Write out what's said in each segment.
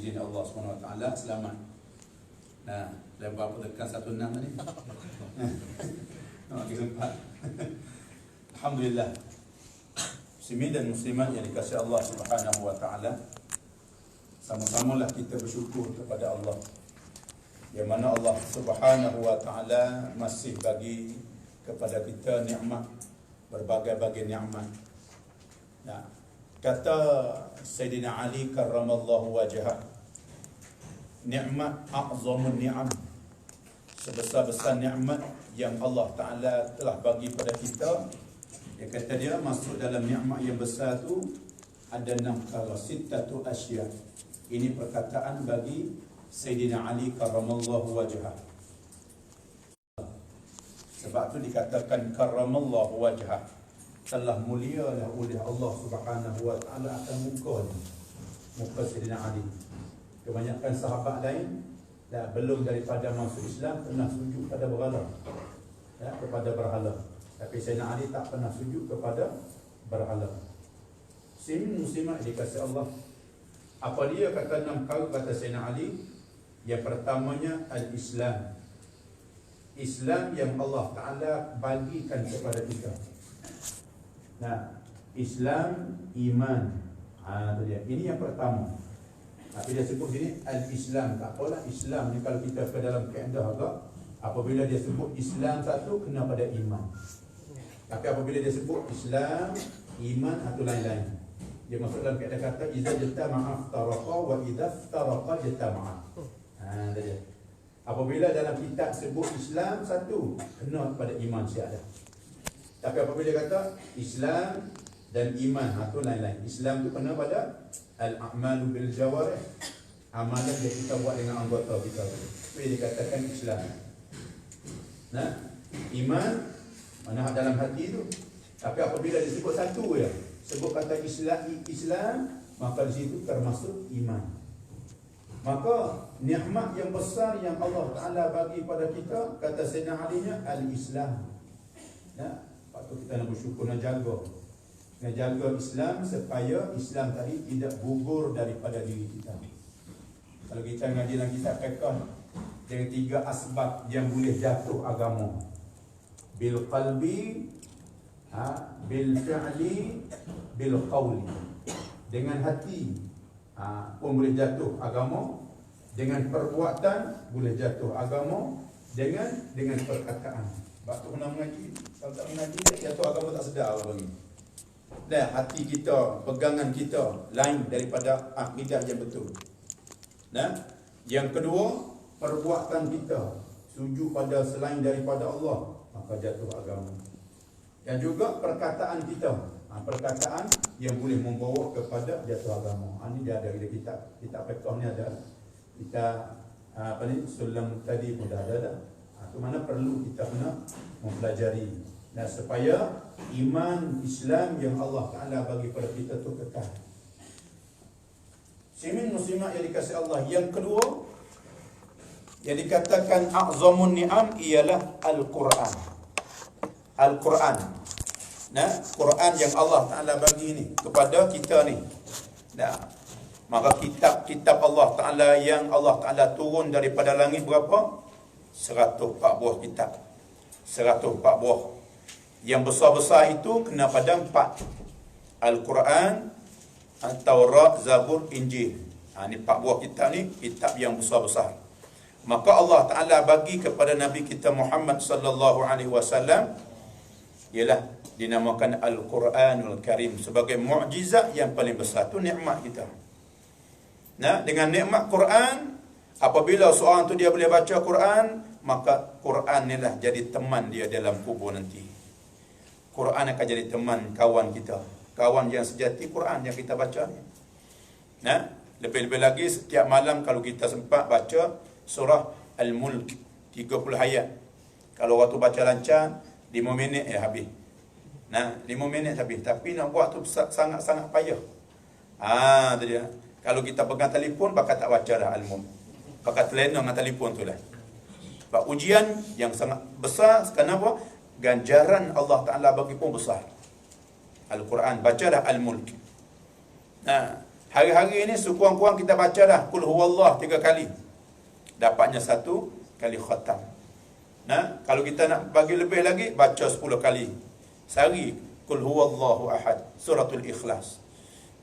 izin Allah SWT selamat. Nah, dah berapa tekan 16 tadi? Nak sempat. Alhamdulillah. Muslimin dan muslimat yang dikasihi Allah Subhanahu wa taala. Sama-samalah kita bersyukur kepada Allah. Yang mana Allah Subhanahu wa taala masih bagi kepada kita nikmat, berbagai-bagai nikmat. Nah, kata Sayyidina Ali karramallahu wajhah, nikmat a'zamun ni'am, sebesar-besar nikmat yang Allah Ta'ala telah bagi pada kita. Dia kata dia masuk dalam nikmat yang besar tu ada 6 perkara, sittatu asya. Ini perkataan bagi Sayyidina Ali karramallahu wajhah. Sebab tu dikatakan karramallahu wajhah, telah mulialah oleh Allah Subhanahu wa taala akan muka Sayyidina Ali. Kebanyakan sahabat lain belum daripada masuk Islam pernah sujud pada berhala, kepada berhala. Tapi Sayyidina Ali tak pernah sujud kepada berhala. Muslimat dikasihi Allah. Apa dia kata 6 perkara kata Sayyidina Ali? Yang pertamanya al-Islam. Islam yang Allah Ta'ala bagikan kepada kita. Nah, Islam, iman. Itu dia. Ini yang pertama. Tapi dia sebut sini al-Islam. Tak apalah Islam ni kalau kita ke dalam kaedah agak, apabila dia sebut Islam satu kena pada iman. Tapi apabila dia sebut Islam, iman atau lain-lain, dia masuk dalam kaedah kata idza jatama'a iftaraqa wa idza iftaraqa jatama'a. Itu dia. Apabila dalam kitab sebut Islam satu, kena pada iman siada. Tapi apabila dia kata Islam dan iman, itu lain-lain. Islam tu kena pada al-a'malu bil jawarih, amalan yang kita buat dengan anggota kita. Itu yang dikatakan Islam. Nah, iman mana dalam hati tu. Tapi apabila disebut satu ya, sebut kata Islam, maka di situ termasuk iman. Maka nikmat yang besar yang Allah Ta'ala bagi pada kita, kata Sayyidina Ali-nya al-Islam. Nah, patut kita nak bersyukur, nak jaga Islam supaya Islam tadi tidak gugur daripada diri kita. Kalau kita ngaji dalam kitab fiqh dengan 3 asbab yang boleh jatuh agama: bil qalbi, bil fi'li, bil qawli. Dengan hati pun boleh jatuh agama, dengan perbuatan boleh jatuh agama, dengan perkataan. Sebab tu kena mengaji. Kalau tak mengaji, jatuh agama tak sedar bagi. Dan hati kita, pegangan kita lain daripada akidah yang betul. Nah, yang kedua, perbuatan kita sujud pada selain daripada Allah, maka jatuh agama. Dan juga perkataan kita, perkataan yang boleh membawa kepada jatuh agama. Ini dia ada di kitab fiqh ni ada. Kita sulam tadi pun dah ada. Itu mana perlu kita kena mempelajari. Dan supaya iman Islam yang Allah Ta'ala bagi pada kita tu kekal. Muslimin muslimat yang dikasihi Allah. Yang kedua, yang dikatakan a'zamun ni'am ialah Al-Quran. Al-Quran. Nah, Quran yang Allah Ta'ala bagi ni kepada kita ni. Nah, maka kitab-kitab Allah Ta'ala yang Allah Ta'ala turun daripada langit berapa? 104 buah kitab. 104 buah. Yang besar-besar itu kena pada 4. Al-Quran, Taurat, Zabur, Injil. Ini 4 buah kitab ni, kitab yang besar-besar. Maka Allah Ta'ala bagi kepada Nabi kita Muhammad sallallahu alaihi wasallam ialah dinamakan Al-Quranul Karim sebagai mukjizat yang paling besar. Itu nikmat kita. Nah, dengan nikmat Quran, apabila seorang tu dia boleh baca Quran, maka Quran inilah jadi teman dia dalam kubur nanti. Quran akan jadi teman kawan kita. Kawan yang sejati Quran yang kita baca ni. Nah, lebih-lebih lagi setiap malam kalau kita sempat baca surah Al-Mulk 30 ayat. Kalau waktu baca lancar 5 minit habis. Nah, 5 minit habis. Tapi nak buat tu sangat-sangat payah. Tu dia. Kalau kita pegang telefon, bakal tak baca dah Al-Mulk. Bakal terlena dengan telefon tu lah. Sebab ujian yang sangat besar. Kenapa? Ganjaran Allah Ta'ala bagi pun besar. Al-Quran, baca dah Al-Mulk. Nah, Hari-hari ini sekurang-kurang kita baca dah Qul huwallah 3 kali. Dapatnya 1 kali khatam. Nah, kalau kita nak bagi lebih lagi, baca 10 kali sehari Qul huwallahu ahad, suratul Ikhlas.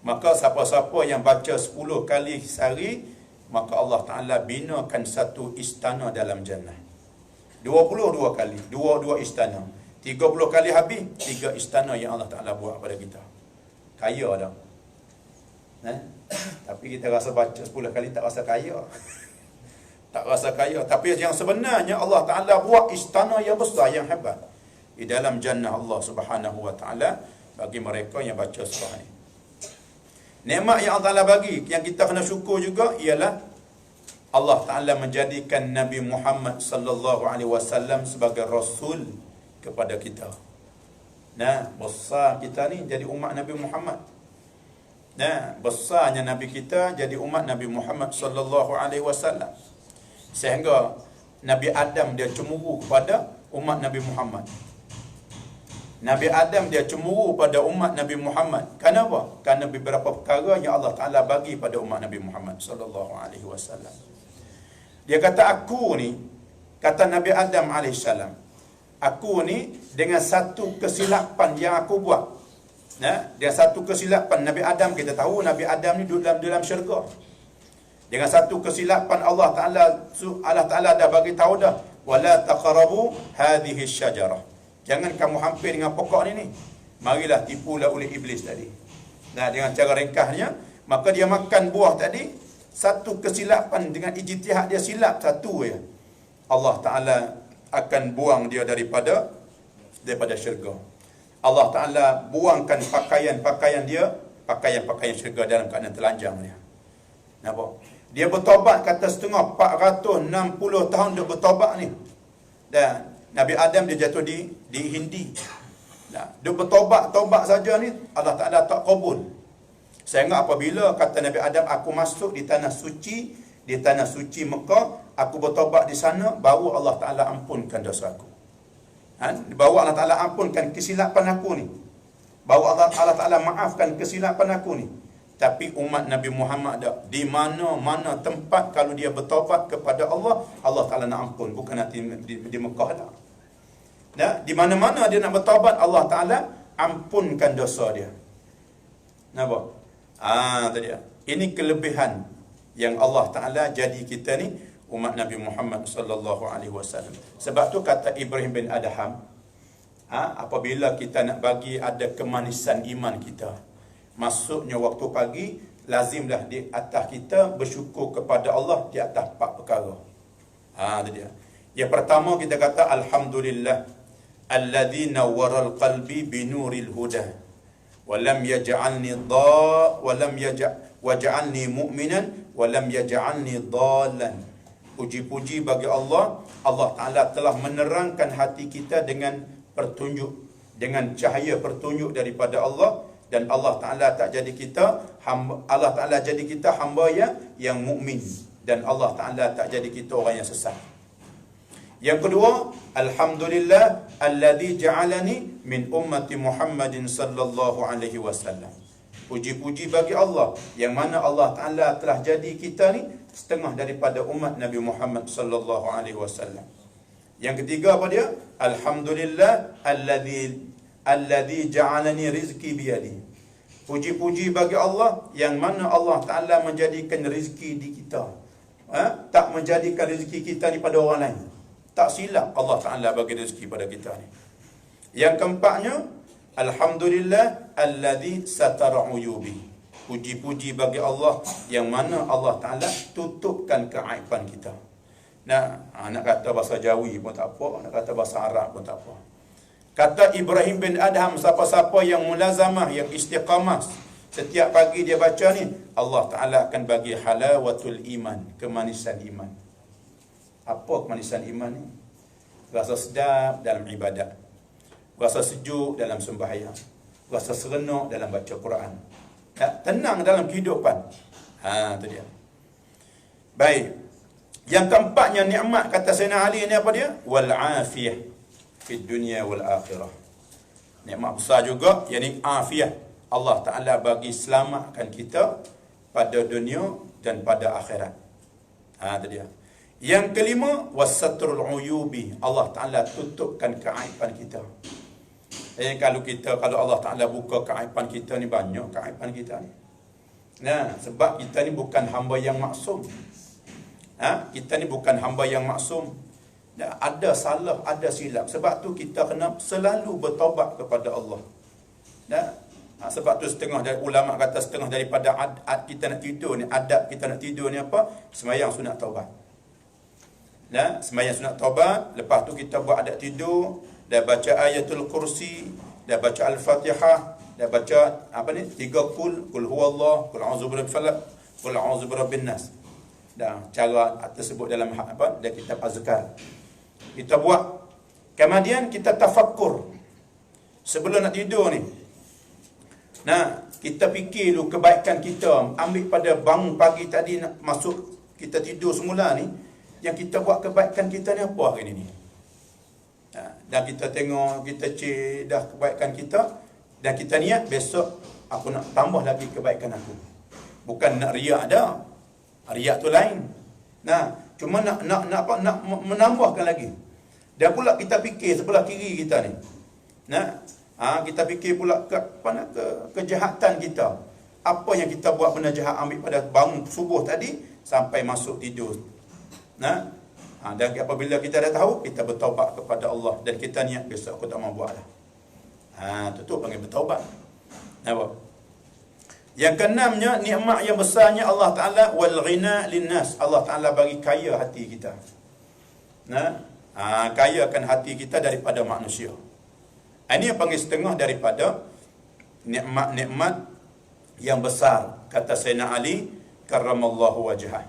Maka siapa-siapa yang baca 10 kali sehari, maka Allah Ta'ala binakan 1 istana dalam jannah. 22 kali, 22 istana. 30 kali habis, 3 istana yang Allah Ta'ala buat pada kita. Kaya dah. Tapi kita rasa baca 10 kali tak rasa kaya. Tak rasa kaya. Tapi yang sebenarnya Allah Ta'ala buat istana yang besar, yang hebat di dalam jannah Allah Subhanahu Wa Ta'ala bagi mereka yang baca surah ni. Nikmat yang Allah Ta'ala bagi, yang kita kena syukur juga, ialah Allah Ta'ala menjadikan Nabi Muhammad sallallahu alaihi wasallam sebagai rasul kepada kita. Nah, besar kita ni jadi umat Nabi Muhammad. Nah, besarnya Nabi kita jadi umat Nabi Muhammad sallallahu alaihi wasallam. Sehingga Nabi Adam dia cemburu kepada umat Nabi Muhammad. Nabi Adam dia cemburu pada umat Nabi Muhammad. Kenapa? Kerana beberapa perkara yang Allah Ta'ala bagi pada umat Nabi Muhammad sallallahu alaihi wasallam. Dia kata, aku ni, kata Nabi Adam alaihissalam, aku ni dengan satu kesilapan yang aku buat. Dia satu kesilapan. Nabi Adam, kita tahu Nabi Adam ni duduk dalam syurga. Dengan satu kesilapan Allah Ta'ala dah bagi tahu dah, wala taqrabu hadhihi syajarah. Jangan kamu hampir dengan pokok ni. Marilah tipulah oleh iblis tadi. Nah, dengan cara ringkasnya, maka dia makan buah tadi, satu kesilapan dengan ijtihad dia silap satu ya. Allah Ta'ala akan buang dia daripada syurga. Allah Ta'ala buangkan pakaian-pakaian dia, pakaian-pakaian syurga dalam keadaan telanjang dia. Nampak? Dia bertobat kata setengah 460 tahun dia bertobat ni. Dan Nabi Adam dia jatuh di Hindi. Dia bertobat saja ni, Allah Ta'ala tak kabul. Sehingga apabila kata Nabi Adam, aku masuk di tanah suci Mekah, aku bertobat di sana, baru Allah Ta'ala ampunkan dosa aku. Baru Allah Ta'ala ampunkan kesilapan aku ni. Baru Allah Ta'ala maafkan kesilapan aku ni. Tapi umat Nabi Muhammad di mana-mana tempat kalau dia bertobat kepada Allah, Allah Ta'ala nak ampun. Bukan nanti di Mekah dah. Di mana-mana dia nak bertobat, Allah Ta'ala ampunkan dosa dia. Nampak? Tadi. Ini kelebihan yang Allah Ta'ala jadi kita ni umat Nabi Muhammad sallallahu alaihi wasallam. Sebab tu kata Ibrahim bin Adham, apabila kita nak bagi ada kemanisan iman kita, masuknya waktu pagi, lazimlah di atas kita bersyukur kepada Allah di atas 4 perkara. Tadi dia. Yang pertama kita kata alhamdulillah alladzi nawwara qalbi binuril huda wa lam yaj'alni waj'alni mu'minan wa lam yaj'alni dhallan. Puji-puji bagi Allah. Allah Ta'ala telah menerangkan hati kita dengan petunjuk, dengan cahaya petunjuk daripada Allah, dan Allah Ta'ala tak jadi kita hamba, Allah Ta'ala jadi kita hamba yang mukmin, dan Allah Ta'ala tak jadi kita orang yang sesat. Yang kedua, alhamdulillah alladzi ja'alani min ummati Muhammadin sallallahu alaihi wasallam. Puji-puji bagi Allah yang mana Allah Ta'ala telah jadi kita ni setengah daripada umat Nabi Muhammad sallallahu alaihi wasallam. Yang ketiga apa dia? Alhamdulillah alladzi ja'alani rizqi biyadi. Puji-puji bagi Allah yang mana Allah Ta'ala menjadikan rezeki di kita. Tak menjadikan rezeki kita ni pada orang lain. Tak silap Allah Ta'ala bagi rezeki pada kita ni. Yang keempatnya, alhamdulillah alladzi satara uyubi. Puji-puji bagi Allah yang mana Allah Ta'ala tutupkan keaiban kita. Nak kata bahasa Jawi pun tak apa, nak kata bahasa Arab pun tak apa. Kata Ibrahim bin Adham, siapa-siapa yang mulazamah, yang istiqamah, setiap pagi dia baca ni, Allah Ta'ala akan bagi halawatul iman, kemanisan iman. Apa kemanisan iman ni? Rasa sedap dalam ibadat, rasa sejuk dalam sembahyang, rasa serenuk dalam baca Quran, tenang dalam kehidupan. Itu dia. Baik. Yang keempatnya nikmat, kata Sayyidina Ali ni apa dia? Wal afiyah fid dunya wal akhirah. Nikmat besar juga, yakni afiyah. Allah Ta'ala bagi selamatkan kita pada dunia dan pada akhirat. Itu dia. Yang kelima, wasatrul uyubi. Allah Ta'ala tutupkan keaiban kita. Kalau Allah Ta'ala buka keaiban kita ni, banyak keaiban kita ni. Sebab kita ni bukan hamba yang maksum. Kita ni bukan hamba yang maksum. Ada salah, ada silap. Sebab tu kita kena selalu bertaubat kepada Allah. Sebab tu setengah dari ulama kata setengah daripada adab kita nak tidur ni, apa? Sembahyang sunat taubat. Sembahyang sunat taubat, lepas tu kita buat adab tidur, dah baca ayatul kursi, dah baca al-Fatihah, dah baca 3 kul huwallah, kul a'udzu birabbil falaq, kul a'udzu birabbin nas. Cara tersebut dalam dan kitab azkar. Kita buat. Kemudian kita tafakkur. Sebelum nak tidur ni, kita fikir dulu kebaikan kita. Ambil pada bangun pagi tadi nak masuk kita tidur semula ni, yang kita buat kebaikan kita ni apa hari ni? Dan kita tengok, kita cek dah kebaikan kita, dan kita niat besok aku nak tambah lagi kebaikan aku. Bukan nak riak dah. Riak tu lain. Cuma nak menambahkan lagi. Dan pula kita fikir sebelah kiri kita ni. Kita fikir pula kejahatan kita. Apa yang kita buat benda jahat, ambil pada bangun subuh tadi sampai masuk tidur. Dan apabila kita dah tahu, kita bertaubat kepada Allah dan kita niat besok aku tak mahu buat dah. Itu panggil bertaubat. Yang keenamnya, nikmat yang besarnya Allah Ta'ala wal ghina linnas. Allah Ta'ala bagi kaya hati kita. Kayakan hati kita daripada manusia. Ini yang panggil setengah daripada nikmat-nikmat yang besar. Kata Sayyidina Ali, karramallahu wajhah.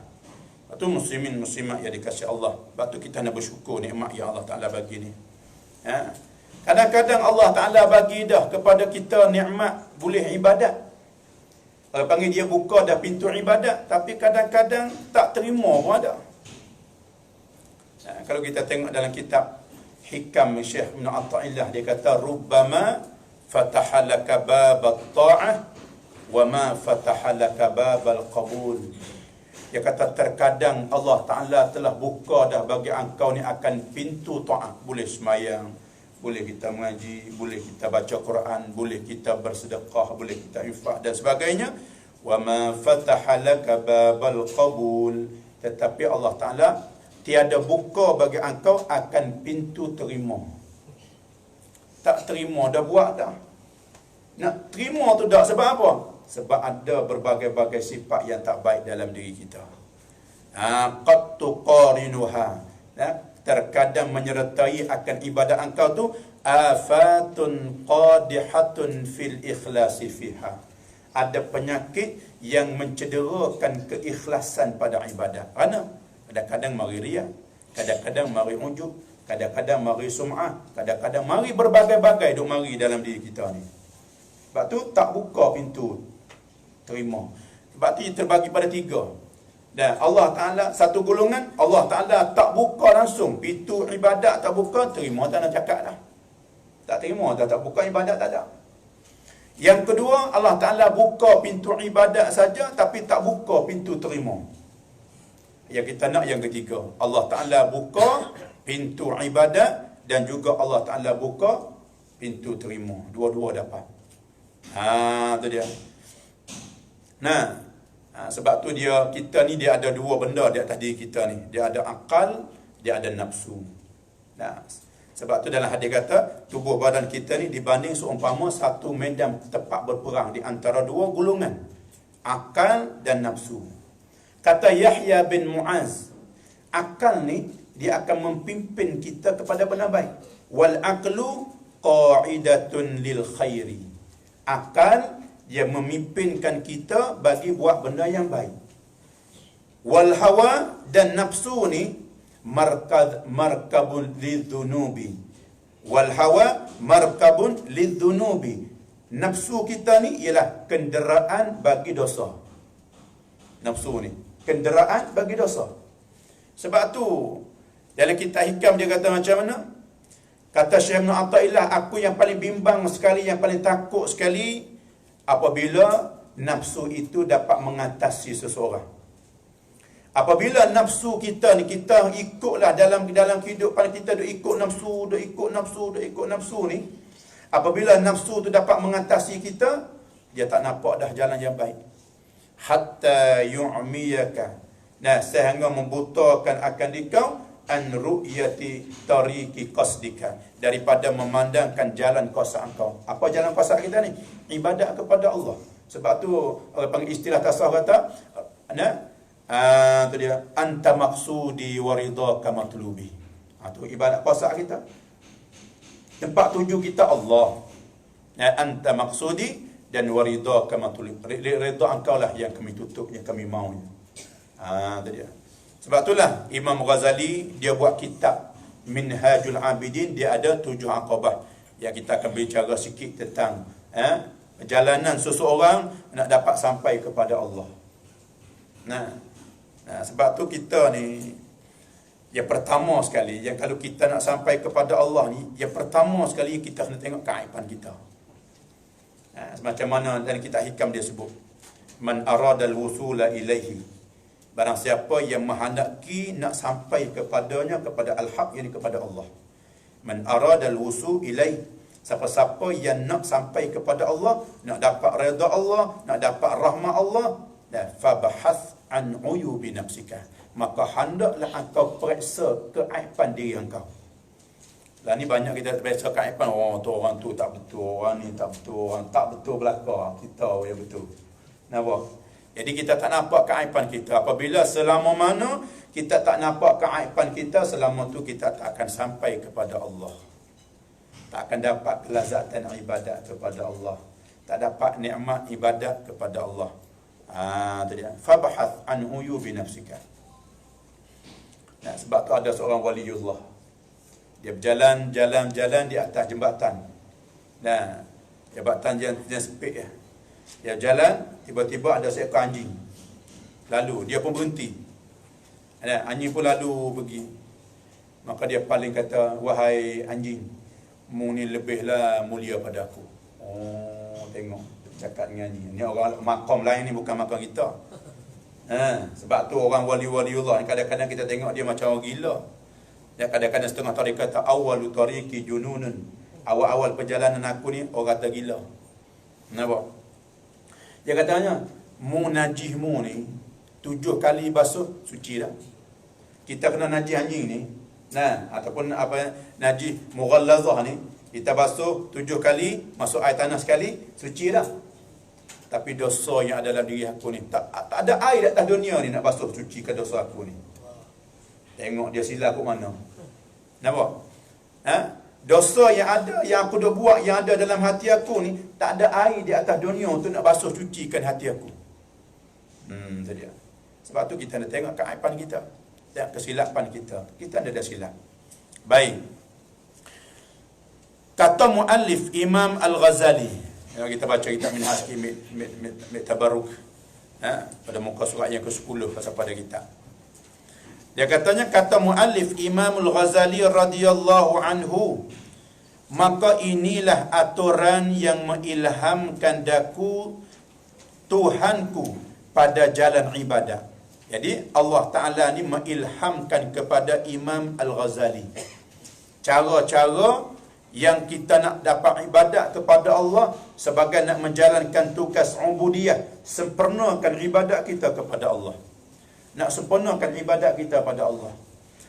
Itu muslimin muslimat yang dikasihi Allah. Sebab tu kita nak bersyukur nikmat yang Allah Ta'ala bagi ni. Kadang-kadang Allah Ta'ala bagi dah kepada kita nikmat boleh ibadat. Kalau panggil dia buka dah pintu ibadat, tapi kadang-kadang tak terima pun ada. Kalau kita tengok dalam kitab Hikam Syekh Ibn Atta'illah, dia kata rubbama fatahalaka babat ta'ah wa ma fatahalaka babal qabul. Dia kata terkadang Allah Ta'ala telah buka dah bagi engkau ni akan pintu ta'ah. Boleh semayang, boleh kita mengaji, boleh kita baca Quran, boleh kita bersedekah, boleh kita infak dan sebagainya. Wa ma fatahalaka babal qabul. Tetapi Allah Ta'ala tiada buka bagi engkau akan pintu terima. Tak terima dah buat dah. Nak terima tu dah sebab apa? Sebab ada berbagai-bagai sifat yang tak baik dalam diri kita. Qad tuqarinuha. Terkadang menyertai akan ibadat engkau tu afatun qadihatun fil ikhlasi fiha. Ada penyakit yang mencederakan keikhlasan pada ibadat. Kerana kadang-kadang mari riya, kadang-kadang mari ujub, kadang-kadang mari sum'ah, kadang-kadang mari berbagai-bagai duk mari dalam diri kita ni. Sebab tu tak buka pintu terima. Sebab tu terbagi pada 3. Dan Allah Ta'ala, satu golongan, Allah Ta'ala tak buka langsung. Pintu ibadat tak buka, terima tak nak cakap dah. Tak terima, tak buka ibadat tak ada. Yang kedua, Allah Ta'ala buka pintu ibadat saja, tapi tak buka pintu terima. Yang kita nak yang ketiga, Allah Ta'ala buka pintu ibadat dan juga Allah Ta'ala buka pintu terima. Dua-dua dapat. Tu dia. Sebab tu kita ni dia ada 2 benda di atas diri kita ni. Dia ada akal, dia ada nafsu. Sebab tu dalam hadis kata, tubuh badan kita ni dibanding seumpama satu medan tempat berperang di antara 2 golongan, akal dan nafsu. Kata Yahya bin Mu'az, akal ni dia akan memimpin kita kepada benda baik. Wal aqlu qa'idatun lil khairi. Akal dia memimpinkan kita bagi buat benda yang baik. Wal hawa dan nafsu ni markabun lidzunubi. Wal hawa markabun lidzunubi. Nafsu kita ni ialah kenderaan bagi dosa. Nafsu ni kenderaan bagi dosa. Sebab tu dalam kitab Hikam dia kata macam mana? Kata Syekh Ibn Atta'illah, aku yang paling bimbang sekali, yang paling takut sekali apabila nafsu itu dapat mengatasi seseorang. Apabila nafsu kita ni, kita ikutlah dalam kehidupan kita, duk ikut nafsu ni. Apabila nafsu tu dapat mengatasi kita, dia tak nampak dah jalan yang baik. Hatta yu'miyaka. Nah, sehingga membutakan akan dikau an ru'yati tariqi qasdika, daripada memandangkan jalan kuasa engkau. Apa jalan kuasa kita ni? Ibadat kepada Allah. Sebab tu orang panggil istilah tasawuf kata, tu dia, anta maqsudi wa ridaka matlubi. Tu ibadat kuasa kita. Tempat tuju kita Allah. Anta maqsudi dan wa ridaka matlubi. Ridha engkau lah yang kami tutup, yang kami mahu. Tu dia. Sebab itulah Imam Ghazali dia buat kitab Minhajul Abidin, dia ada 7 aqabah yang kita akan bicara sikit tentang perjalanan seseorang nak dapat sampai kepada Allah. Nah, sebab tu kita ni yang pertama sekali, yang kalau kita nak sampai kepada Allah ni, yang pertama sekali kita kena tengok keaiban kita. Semacam mana dalam kitab hikam dia sebut, man aradal wusula ilaihi, barang siapa yang menghendaki nak sampai kepadanya, kepada al-haq, yakni kepada Allah. Man aradal wusul ilaihi, siapa-siapa yang nak sampai kepada Allah, nak dapat redha Allah, nak dapat rahmat Allah, fabahath an uyubi nafsika, maka hendaklah engkau periksa keaiban diri engkau. Lah ni banyak kita periksa keaiban, tu orang tu tak betul, orang ni tak betul, orang tak betul belaka, kita yang betul. Nampak? Jadi kita tak nampak keaiban kita. Apabila selama mana kita tak nampak keaiban kita, selama tu kita tak akan sampai kepada Allah. Tak akan dapat kelazatan ibadat kepada Allah. Tak dapat nikmat ibadat kepada Allah. Tu dia. Fabahath an uyubi nafsika. Sebab tu ada seorang waliullah. Dia berjalan di atas jembatan. Jembatan yang sempit ya. Dia jalan, tiba-tiba ada seekor anjing. Lalu dia pun berhenti. Anjing pun lalu pergi. Maka dia paling kata, wahai anjing, mu ni lebihlah mulia pada aku. Tengok cakap dengan anjing. Ni orang makam lain ni, bukan makam kita. Sebab tu orang wali-waliullah ni kadang-kadang kita tengok dia macam orang gila. Dia kadang-kadang setengah tarik kata, awalu tariqi jununun. Awal-awal perjalanan aku ni orang kata gila. Nampak? Dia katanya, mu najihmu ni 7 kali basuh suci dah. Kita kena najih anjing ni, ataupun najih mughallazah ni, kita basuh 7 kali, masuk air tanah sekali, suci dah. Tapi dosa yang ada dalam diri aku ni, tak ada air di atas dunia ni nak basuh suci ke dosa aku ni. Tengok dia silap ke mana. Nampak? Dosa yang ada, yang aku dah buat, yang ada dalam hati aku ni, tak ada air di atas dunia untuk nak basuh sucikan hati aku. Itu dia. Sebab tu kita nak tengok keaiban kita dan kesilapan kita. Kita ada silap. Baik. Kata muallif Imam Al-Ghazali. Kita baca kitab Minhaj Tabarruk. Pada muka surat yang ke-10 pasal pada kitab. Dia katanya, kata muallif Imam Al-Ghazali radhiyallahu anhu, maka inilah aturan yang mengilhamkan daku Tuhanku pada jalan ibadah. Jadi Allah Ta'ala ni mengilhamkan kepada Imam Al-Ghazali cara-cara yang kita nak dapat ibadat kepada Allah sebagai nak menjalankan tugas ubudiyah, sempurnakan ibadat kita kepada Allah. Nak sempurnakan ibadat kita pada Allah.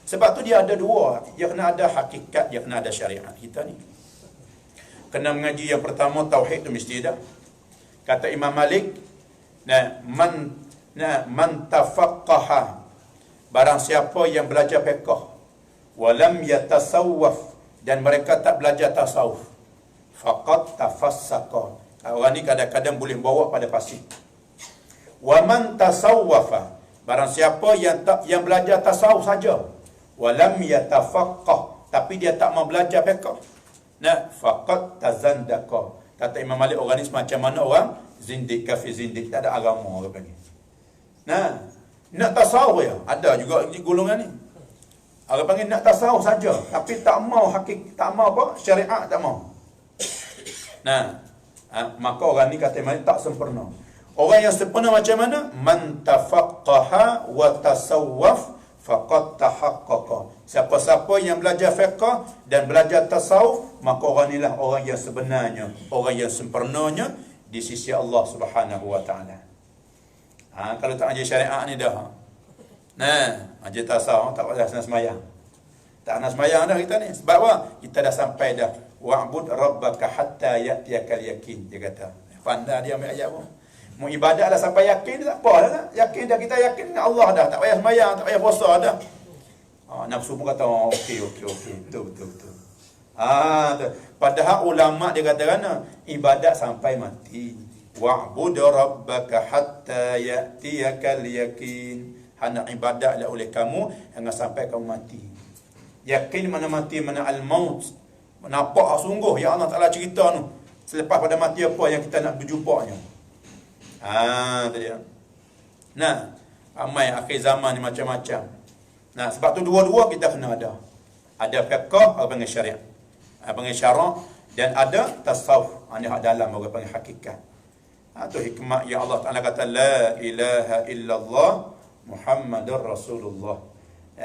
Sebab tu dia ada 2. Dia kena ada hakikat, dia kena ada syariat. Kita ni kena mengaji yang pertama, tauhid tu mesti dah. Kata Imam Malik, man tafaqqaha, barang siapa yang belajar fiqh, walam yatasawwaf, dan mereka tak belajar tasawuf, faqad tafassaqa. Orang ni kadang-kadang boleh bawa pada fasik. Wa man tasawwafa, barang siapa yang belajar tasawuf saja, walam yatafaqqah, tapi dia tak mau belajar fiqh, faqad tazandaqa. Kata Imam Malik, orang ni semacam mana orang zindik, kafir zindik, tak ada agama orang panggil. Nak tasawuf ya, ada juga golongan ni. Orang panggil nak tasawuf saja, tapi tak mau tak mau apa? Syariat tak mau. Maka orang ni kata Imam Malik tak sempurna. Orang yang sempurna macam mana? Man tafaqqaha wa tasawwaf faqad tahaqqaqa. Siapa-siapa yang belajar fiqh dan belajar tasawuf, maka orang inilah orang yang sebenarnya, orang yang sempurnanya di sisi Allah Subhanahu wa taala. Kalau tak ajar syariat ni dah. Nah, ajar tasawuf tak payah sembahyang. Tak nak sembahyang dah kita ni. Sebab apa? Kita dah sampai dah. Wa'bud rabbaka hatta ya'tiyakal yakin. Dia kata. Pandai dia ambil ayat pun. Mau ibadat dah sampai yakin tak apa dah. Yakin dah, kita yakin dengan Allah dah. Tak payah sembahyang, tak payah puasa dah. Nafsu pun kata, okey. Betul. Padahal ulama' dia katakan ibadat sampai mati. Wa'bud rabbaka hatta ya'tiyakal yakin. Hanya ibadat lah oleh kamu hingga sampai kamu mati. Yakin mana mati, mana al-maut. Nampak sungguh yang Allah Ta'ala cerita tu. Selepas pada mati apa yang kita nak berjumpanya. Tadi. Nah, ramai akhir zaman ni macam-macam. Nah, sebab tu dua-dua kita kena ada. Ada fiqh, orang panggil syariat. Panggil syarak, dan ada tasawuf. Ini hak dalam, orang panggil hakikat. Itu hikmah yang Allah Ta'ala kata, La ilaha illallah Muhammadur Rasulullah.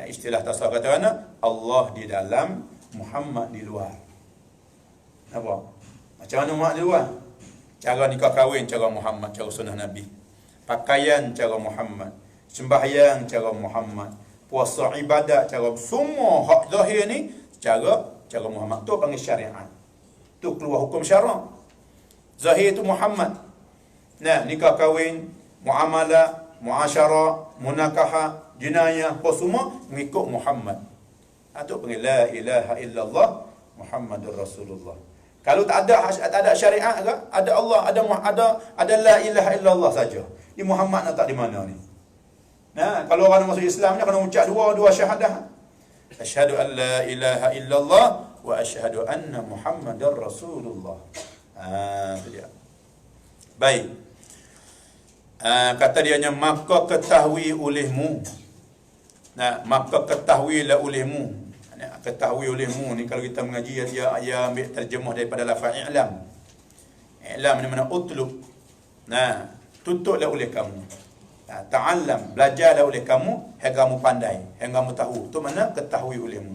Istilah tasawuf kata mana? Allah di dalam, Muhammad di luar. Apa? Macam mana Muhammad di luar? Cara nikah kahwin cara Muhammad, cara sunnah Nabi. Pakaian cara Muhammad. Sembahyang cara Muhammad. Puasa ibadat cara, semua hak zahir ni cara Muhammad. Tu panggil syariat. Tu keluar hukum syarak. Zahir tu Muhammad. Nah, nikah kahwin, muamalah, muasyarah, munakahah, jinayah, apa semua mengikut Muhammad. Itu panggil la ilaha illallah Muhammadur Rasulullah. Kalau tak ada syariat ke? Ada Allah, ada la ilaha illallah saja. Ni Muhammad nak tak di mana ni? Nah, kalau orang masuk Islam ni kena ucap dua syahadah. Asyhadu an la ilaha illallah wa asyhadu anna Muhammadar Rasulullah. Itu dia. Baik. Kata dia maka ketahui olehmu. Nah, maka ketahuilah olehmu. Ketahui olehmu ni kalau kita mengaji dia ambil terjemah daripada lafaz i'lam. I'lam ni mana utlub. Nah, tutuplah oleh kamu. Ta'allam, belajarlah oleh kamu hingga kamu pandai, hingga kamu tahu. Tu mana ketahui olehmu.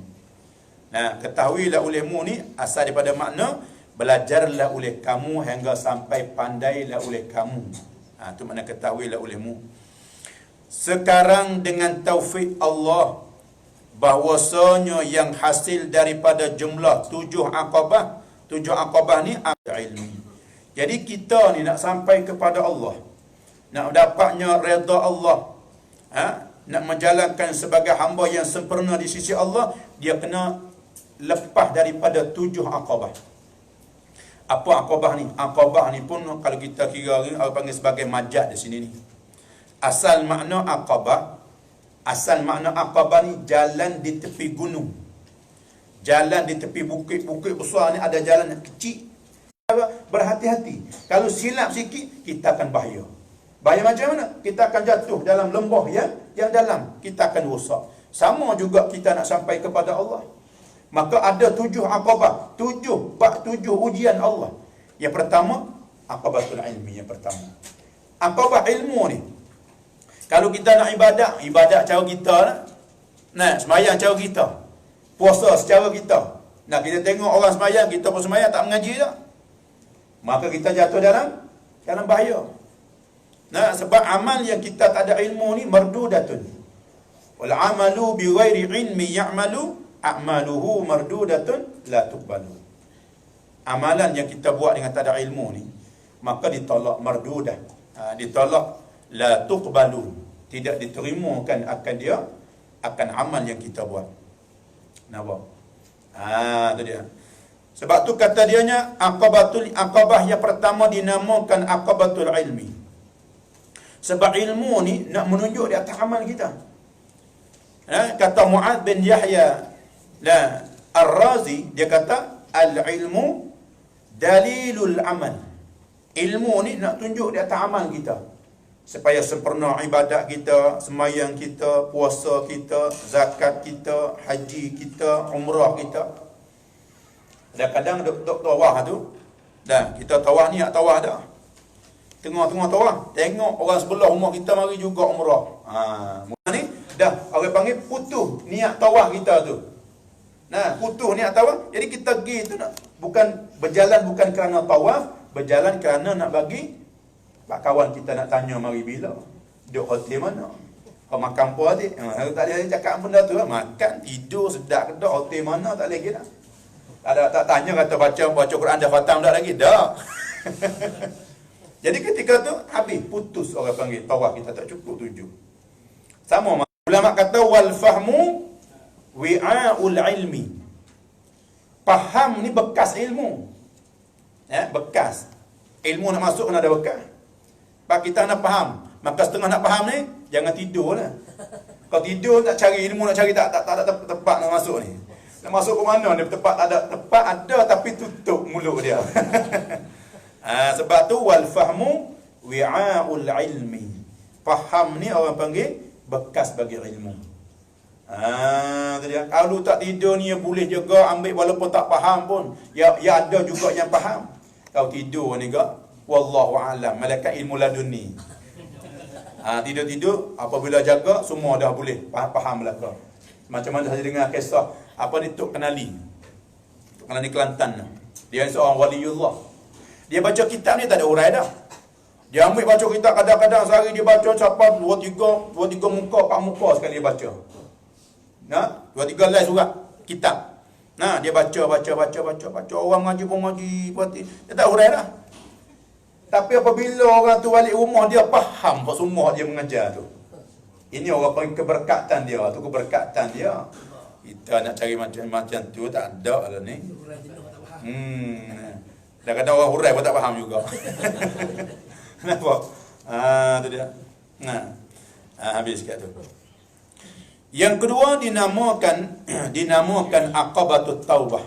Nah, ketahuilah olehmu ni asal daripada makna belajarlah oleh kamu hingga sampai pandailah oleh kamu. Tu mana ketahuilah olehmu. Sekarang dengan taufik Allah, bahwasanya yang hasil daripada jumlah 7 aqabah ni ilmi. Jadi kita ni nak sampai kepada Allah, nak dapatnya redha Allah, nak menjalankan sebagai hamba yang sempurna di sisi Allah, dia kena lepas daripada 7 aqabah. Apa aqabah ni? Aqabah ni pun kalau kita kira ni orang panggil sebagai majad di sini ni. Asal makna aqabah ni jalan di tepi gunung. Jalan di tepi bukit-bukit besar ni ada jalan yang kecil. Berhati-hati. Kalau silap sikit, kita akan bahaya. Bahaya macam mana? Kita akan jatuh dalam lembah yang dalam. Kita akan rosak. Sama juga kita nak sampai kepada Allah. Maka ada 7 aqabah. 7 ujian Allah. Yang pertama, aqabatul ilmi yang pertama. Aqabah ilmu ni. Kalau kita nak ibadat cara kita lah. Nah, sembahyang cara kita. Puasa secara kita. Nah, kita tengok orang sembahyang, kita pun sembahyang tak mengaji dah. Maka kita jatuh dalam bahaya. Nah, sebab amal yang kita tak ada ilmu ni mardudatun. Wal amalu bi ghairi ilmi ya'malu a'maluhu mardudatun la tuqbalu. Amalan yang kita buat dengan tak ada ilmu ni, maka ditolak, mardudah. Ditolak, la tuqbalu, tidak diterimakan akan amal yang kita buat. Nampak? Itu dia. Sebab tu kata dianya aqabah yang pertama dinamakan aqabatul ilmi. Sebab ilmu ni nak menunjuk di atas amal kita. Kata Mu'adz bin Yahya Ar-Razi, dia kata al-ilmu dalilul amal. Ilmu ni nak tunjuk di atas amal kita. Supaya sempurna ibadat kita, sembahyang kita, puasa kita, zakat kita, haji kita, umrah kita. Kadang-kadang duk tawah tu. Dah, kita tawah ni tak tawah dah. Tengah-tengah tawaf, tengok orang sebelah rumah kita mari juga umrah. Ni dah orang panggil putus niat tawaf kita tu. Nah, putus niat tawaf. Jadi kita pergi tu bukan berjalan bukan kerana tawaf, berjalan kerana nak bagi pak kawan kita nak tanya mari bila. Duduk hotel mana? Kau makan apa adik? Tak ada cakap benda tu lah. Makan, tidur, sedap ke tak? Hotel mana? Tak lagi dah. Tak tanya kata baca Quran dah khatam tak lagi? Dah. Jadi ketika tu habis putus orang panggil tawaf kita tak cukup 7. Sama ulama kata wal fahmu wi'aul ilmi. Faham ni bekas ilmu. Ya, bekas. Ilmu nak masuk kena ada bekas. Pak kita nak faham, maka setengah nak faham ni jangan tidurlah. Kalau tidur tak cari ilmu, nak cari tak ada tempat nak masuk ni. Nak masuk ke mana ni tempat tak ada, tempat ada tapi tutup mulut dia. Sebab tu wal fahmu wi'aul ilmi. Faham ni orang panggil bekas bagi ilmu. Dia kalau tak tidur ni boleh juga ambil walaupun tak faham pun. Ya ada juga yang faham. Kalau tidur ni gak wallahu a'lam, malaikat ilmu laduni. Tidur-tidur apabila jaga semua dah boleh faham belaka. Macam mana saya dengar kisah apa ni Tok Kenali. Tok Kenali Kelantan. Dia seorang waliullah. Dia baca kitab ni tak ada urai dah. Dia ambil baca kitab kadang-kadang sehari dia baca sampai 2-3 muka 4 muka sekali dia baca. 2-3 lai surat kitab. Dia baca orang mengaji pun mengaji berarti dia tak urai dah. Tapi apabila orang tu balik rumah dia faham apa semua dia mengajar tu. Ini orang panggil keberkatan dia, tu keberkatan dia. Kita nak cari macam tu tak ada lah ni. Kadang-kadang orang hurai pun tak faham juga. Kenapa? Tu dia. Habis kat tu. Yang kedua dinamakan aqabatut taubah.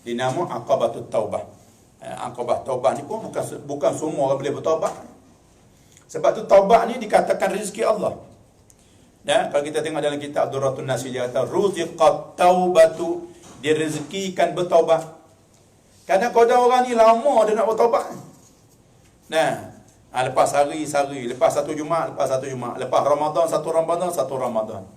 Dinamakan aqabatut taubah. Aqabah taubah ni pun bukan semua orang boleh bertaubat. Sebab tu taubat ni dikatakan rezeki Allah. Dan kalau kita tengok dalam kitab Ad-Durratun Nasir dia kata ruziqat taubatu, direzekikan bertaubat. Kadang-kadang orang ni lama dia nak bertaubat. Lepas hari, lepas satu Jumaat, lepas Ramadan, satu Ramadan.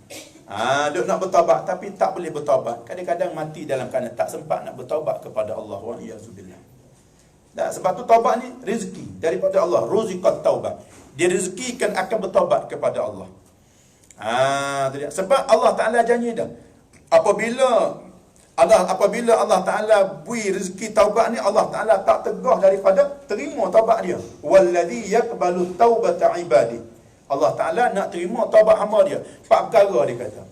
Duk nak bertaubat tapi tak boleh bertaubat. Kadang-kadang mati dalam kerana tak sempat nak bertaubat kepada Allah wa iyyazubillah. Sebab tu taubat ni rezeki daripada Allah. Ruziqat taubah, direzekikan akan bertaubat kepada Allah. Sebab Allah Ta'ala janji dah, apabila Allah Ta'ala beri rezeki taubat ni, Allah Ta'ala tak tegah daripada terima taubat dia. Walladhi yaqbalu taubata ibadi. Allah Ta'ala nak terima taubat hamba dia. 4 perkara dia kata.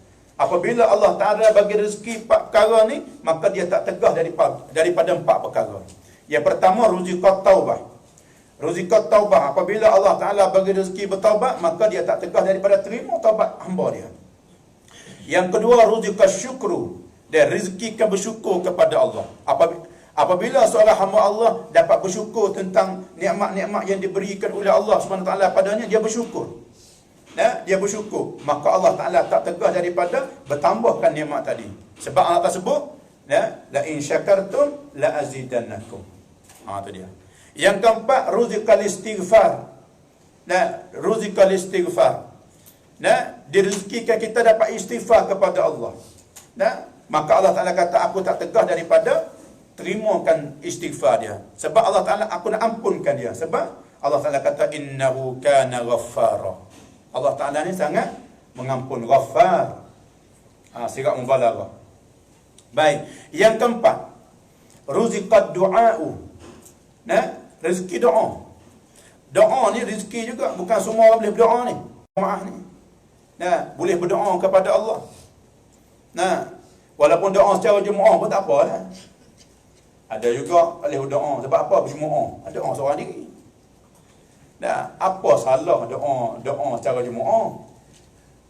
Apabila Allah Ta'ala bagi rezeki 4 perkara ni, maka dia tak tegah daripada 4 perkara. Yang pertama ruziqat taubah. Ruziqat taubah, apabila Allah Ta'ala bagi rezeki bertaubat, maka dia tak tegah daripada terima taubat hamba dia. Yang kedua ruziqat syukru, dia rezekikan bersyukur kepada Allah. Apabila seorang hamba Allah dapat bersyukur tentang nikmat-nikmat yang diberikan oleh Allah SWT padanya, dia bersyukur. Dia bersyukur, maka Allah Ta'ala tak tegah daripada bertambahkan nikmat tadi. Sebab Allah tersebut, la in syakartum la azidannakum. Tu dia. Yang keempat ruziqal istighfar. Ruziqal istighfar. Direzekikan kita dapat istighfar kepada Allah. Maka Allah Ta'ala kata aku tak tegah daripada terimakan istighfar dia. Sebab Allah Ta'ala aku nak ampunkan dia. Sebab Allah Ta'ala kata innahu kana ghaffara. Allah Ta'ala ni sangat mengampun. Ghaffar. Sirat mubalaghah. Baik. Yang keempat ruziqad du'a'u. Rezeki doa. Doa ni rezeki juga. Bukan semua orang boleh berdoa ni. Doa ni. Boleh berdoa kepada Allah. Walaupun doa secara jemaah pun tak apa lah. Ada juga boleh berdoa. Sebab apa berjemaah? Doa seorang diri. Apa salah doa secara jemaah?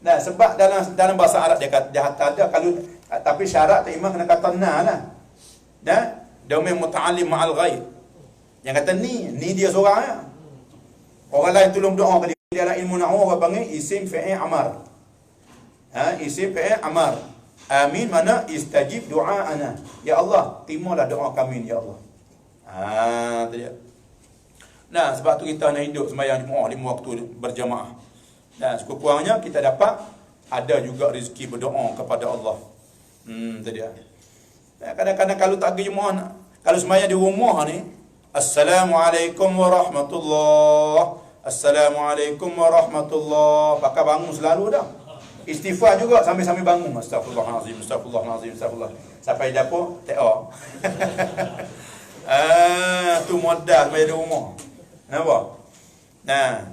Sebab dalam bahasa Arab dia kata ada kalau tapi syarat tak imam kena kata na lah. Domain muta'allim ma'al ghaib. Yang kata ni dia seorang ya. Orang lain tolong doa ke dia dalam ilmu nahwu orang panggil isim fi'il amar. Isim fi'il amar. Amin mana istajib doa'ana. Ya Allah, terimalah doa kami ya Allah. Tu dia. Nah, sebab tu kita nak hidup sembahyang Jumaat 5 waktu berjamaah. Dan sekurang-kurangnya kita dapat ada juga rezeki berdoa kepada Allah. Itu dia. Kadang-kadang kalau tak pergi Jumaat, kalau sembahyang di rumah ni, Assalamualaikum warahmatullahi, Assalamualaikum warahmatullahi, pakai bangun selalu dah. Istighfar juga sambil-sambil bangun. Astagfirullahalazim, astagfirullahalazim, astagfirullah. Sampai dapur, TO. Tu modal sampai di rumah. Nampak? Nah.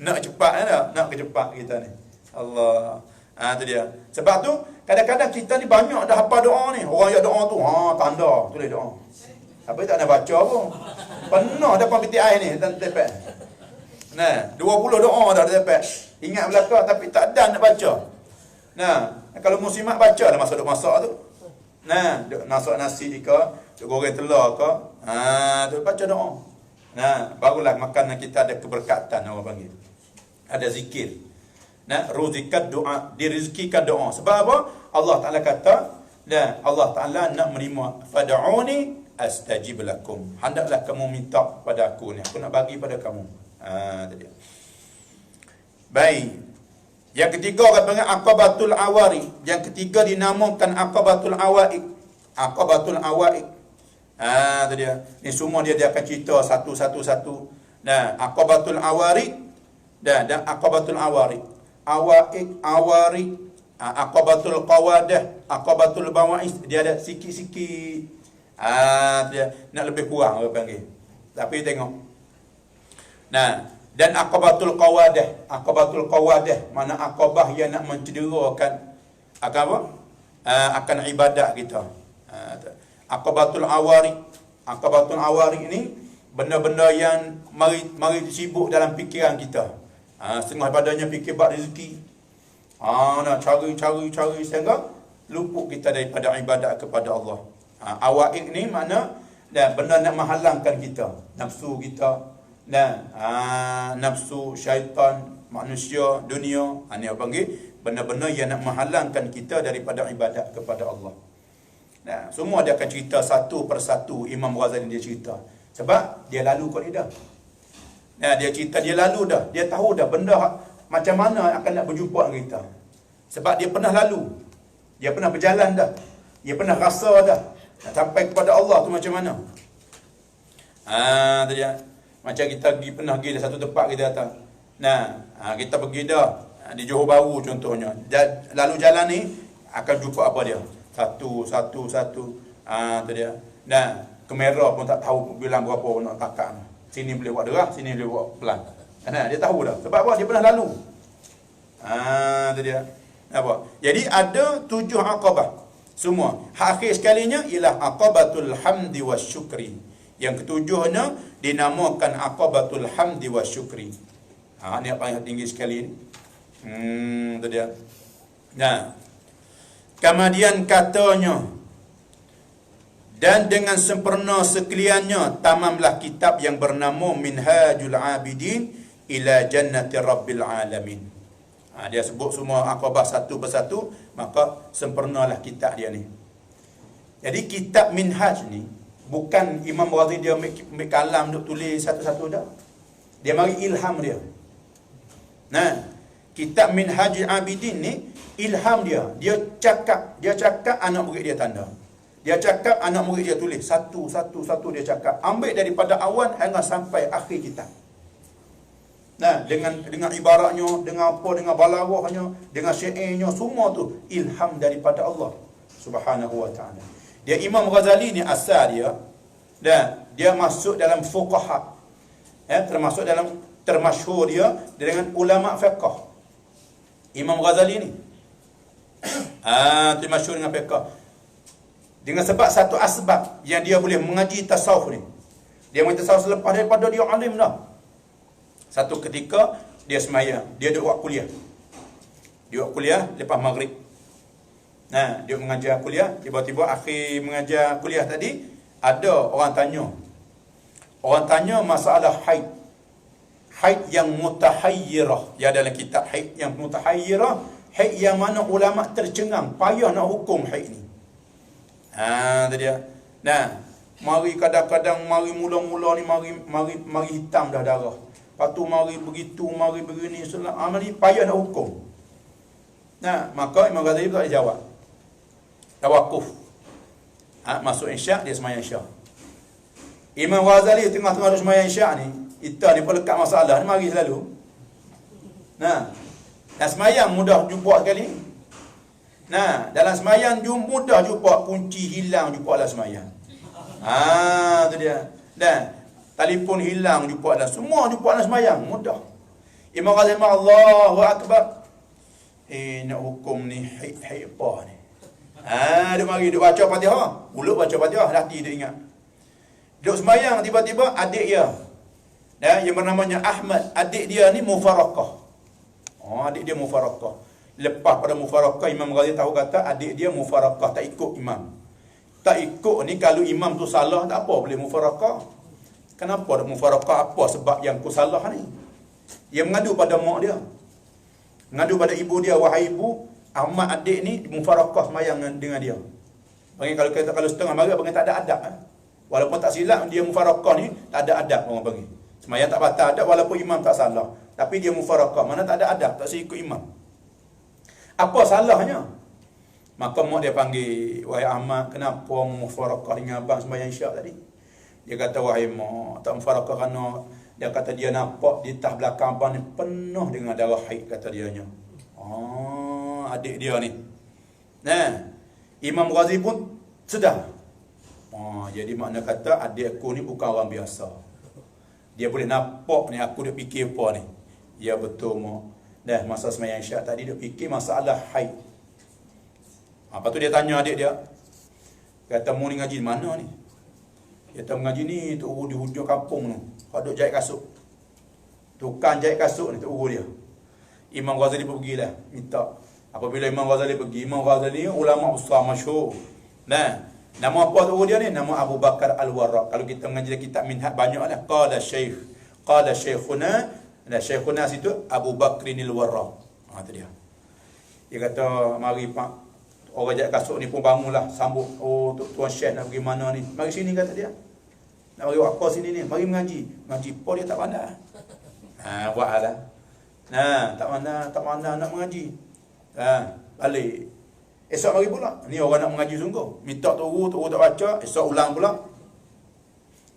Nak cepat tak? Nak kecepat kita ni. Allah. Tu dia. Sebab tu kadang-kadang kita ni banyak dah hafal doa ni. Orang yang doa tu, tanda tulis doa. Apa tak nak baca pun. Penuh depan peti air ni dan tepek. Nah, 20 doa dah tepek. Ingat belaka tapi tak ada nak baca. Nah, kalau muslimat baca lah masa duk masak tu. Nah, duk masak nasi ke, duk goreng telur ke. Tu baca doa. Nah, barulah makanan kita ada keberkatan orang panggil. Ada zikir. Nah, ruzikat doa, dirizikikan doa. Sebab apa? Allah Taala kata, dan Allah Taala nak menerima fad'uni astajib lakum. Hendaklah kamu minta pada aku ni, aku nak bagi pada kamu. Tadi. Baik. Yang ketiga katanya aqabatul awari. Yang ketiga dinamakan aqabatul awaik. Aqabatul awaik. Tu dia. Ni semua dia akan cerita satu-satu. Nah, aqabatul awari dan aqabatul awari. Awaik, awari, aqabatul qawadah, aqabatul bawais. Dia ada sikit-sikit. Dia nak lebih kurang orang panggil. Tapi tengok. Nah, dan aqabatul qawadah, mana aqabah yang nak mencederakan akan apa? Akan ibadat kita. Aqabatul awari ini benda-benda yang mari sibuk dalam fikiran kita. Setengah badannya fikir bab rezeki. Nak cari sehingga luput kita daripada ibadat kepada Allah. Awaik ni mana dan benda nak menghalangkan kita, nafsu kita, dan nafsu syaitan, manusia, dunia. Ini apa panggil benda-benda yang nak menghalangkan kita daripada ibadat kepada Allah. Nah, semua dia akan cerita satu persatu. Imam Ghazali dia cerita sebab dia lalu kat lidah. Nah, dia cerita dia lalu dah. Dia tahu dah benda macam mana akan nak berjumpa dengan kita. Sebab dia pernah lalu. Dia pernah berjalan dah. Dia pernah rasa dah. Nak sampai kepada Allah tu macam mana. Tu dia. Macam kita pernah pergi di satu tempat kita datang. Nah, kita pergi dah di Johor Bahru contohnya. Lalu jalan ni akan jumpa apa dia? Satu. Tu dia. Nah, kamera pun tak tahu bilang berapa nak kakak. Sini boleh buat derah, sini boleh buat pelan. Nah, dia tahu dah. Sebab apa? Dia pernah lalu. Tu dia. Apa? Jadi ada 7 aqabah. Semua. Akhir sekalinya ialah aqabatul hamdi wasyukri. Yang ketujuhnya dinamakan aqabatul hamdi wasyukri. Ini apa yang tinggi sekali ni. Tu dia. Nah. Kemudian katanya, dan dengan sempurna sekaliannya tamamlah kitab yang bernama Minhajul Abidin ila Jannati Rabbil Alamin. Dia sebut semua aqabah satu persatu, maka sempurnalah kitab dia ni. Jadi kitab Minhaj ni bukan Imam Ghazali dia ambil kalam duk tulis satu-satu dah. Dia mari ilham dia. Nah, kitab Minhajul Abidin ni ilham dia. Dia cakap anak murid dia tanda. Dia cakap anak murid dia tulis satu dia cakap. Ambil daripada awal hingga sampai akhir kitab. Nah, dengan ibaratnya, dengan apa, dengan balaghahnya, dengan syairnya, semua tu ilham daripada Allah Subhanahu wa taala. Dia Imam Ghazali ni asal dia dan dia masuk dalam fuqaha. Termasuk dalam termasyhur dia dengan ulama fiqh. Imam Ghazali ni termasyhur dengan fiqh. Dengan sebab satu asbab yang dia boleh mengaji tasawuf ni. Dia mengaji tasawuf selepas daripada dia alim dah. Satu ketika dia semaya, dia duduk buat kuliah. Dia buat kuliah lepas maghrib. Nah, dia mengajar kuliah, tiba-tiba akhir mengajar kuliah tadi ada orang tanya. Orang tanya masalah haid. Haid yang mutahayyirah. Ya dalam kitab haid yang mutahayyirah, haid yang mana ulama tercengang, payah nak hukum haid ni. Tu dia. Nah, Mari kadang-kadang mari mula-mula ni mari hitam dah darah. Lepas tu mari begitu, mari begini, ni payah nak hukum. Nah, maka Imam Ghazali tak jawab. Dah wakuf. Masuk Isyak, dia semayang Isyak. Imam Ghazali tengah-tengah semayang Isyak ni, kita ni pelekat masalah ni mari selalu. Nah, dan semayang mudah jumpa sekali. Nah, dalam semayang mudah jumpa kunci hilang jumpa dalam semayang. Tu dia. Dan telefon hilang jumpa dalam, semua jumpa dalam semayang, mudah. Imam Ghazali Allahu Akbar. Nak hukum ni hai apa ni? Dia mari duk baca Fatihah, mulut baca Fatihah, hati dia ingat. Duk semayang tiba-tiba adik dia. Yang bernamanya Ahmad, adik dia ni mufarakah. Adik dia mufarakah. Lepas pada mufarakah, Imam Ghazali tahu kata adik dia mufarakah, tak ikut imam. Tak ikut ni, kalau imam tu salah tak apa, boleh mufarakah. Kenapa ada mufarakah? Apa sebab yang ku salah ni? Dia mengadu pada mak dia. Mengadu pada ibu dia, wahai ibu, Ahmad adik ni mufarakah semayang dengan dia. Bagi kalau setengah marah bagi tak ada adab. Walaupun tak silap dia mufarakah ni, tak ada adab orang bagi. Semayang tak batal adab walaupun imam tak salah. Tapi dia mufarakah, mana tak ada adab, tak ikut imam. Apa salahnya? Maka mak dia panggil, wahai Ahmad, kenapa mufarakah dengan abang sembahyang Isyak tadi? Dia kata, wahai mak, tak mufarakah kerana dia kata dia nampak di tas belakang abang ni penuh dengan darah haid, kata dianya. Adik dia ni. Nah, Imam Ghazali pun sedar. Jadi makna kata adik aku ni bukan orang biasa. Dia boleh nampak ni aku dia fikir apa ni. Ya betul mak. Dah masa sembahyang Isyak tadi dia fikir masalah haid. Lepas tu dia tanya adik dia. Kata, mu ni ngaji di mana ni? Dia kata, mengaji ni Tok Guru di hujung kampung tu. Kau duk jahit kasut. Tukang jahit kasut ni Tok Guru dia. Imam Ghazali pun pergilah minta. Apabila Imam Ghazali pergi, Imam Ghazali ulama besar masyhur. Nah, nama apa Tok Guru dia ni? Nama Abu Bakar Al-Warraq. Kalau kita mengaji kitab Minhaj banyaklah. Qala Syekhuna. Dan Syekhuna situ Abu Bakrin Al-Warraq. Tu dia. Dia kata, mari pak, orang jahit kasut ni pun bangunlah, sambut. Tuan Syekh nak pergi mana ni? Mari sini, kata dia. Nak mari buat apa sini ni? Mari mengaji. Mengaji apa dia tak pandai. Buatlah. Tak pandai nak mengaji. Balik. Esok mari pula. Ni orang nak mengaji sungguh. Minta Tok Guru tak baca, esok ulang pula.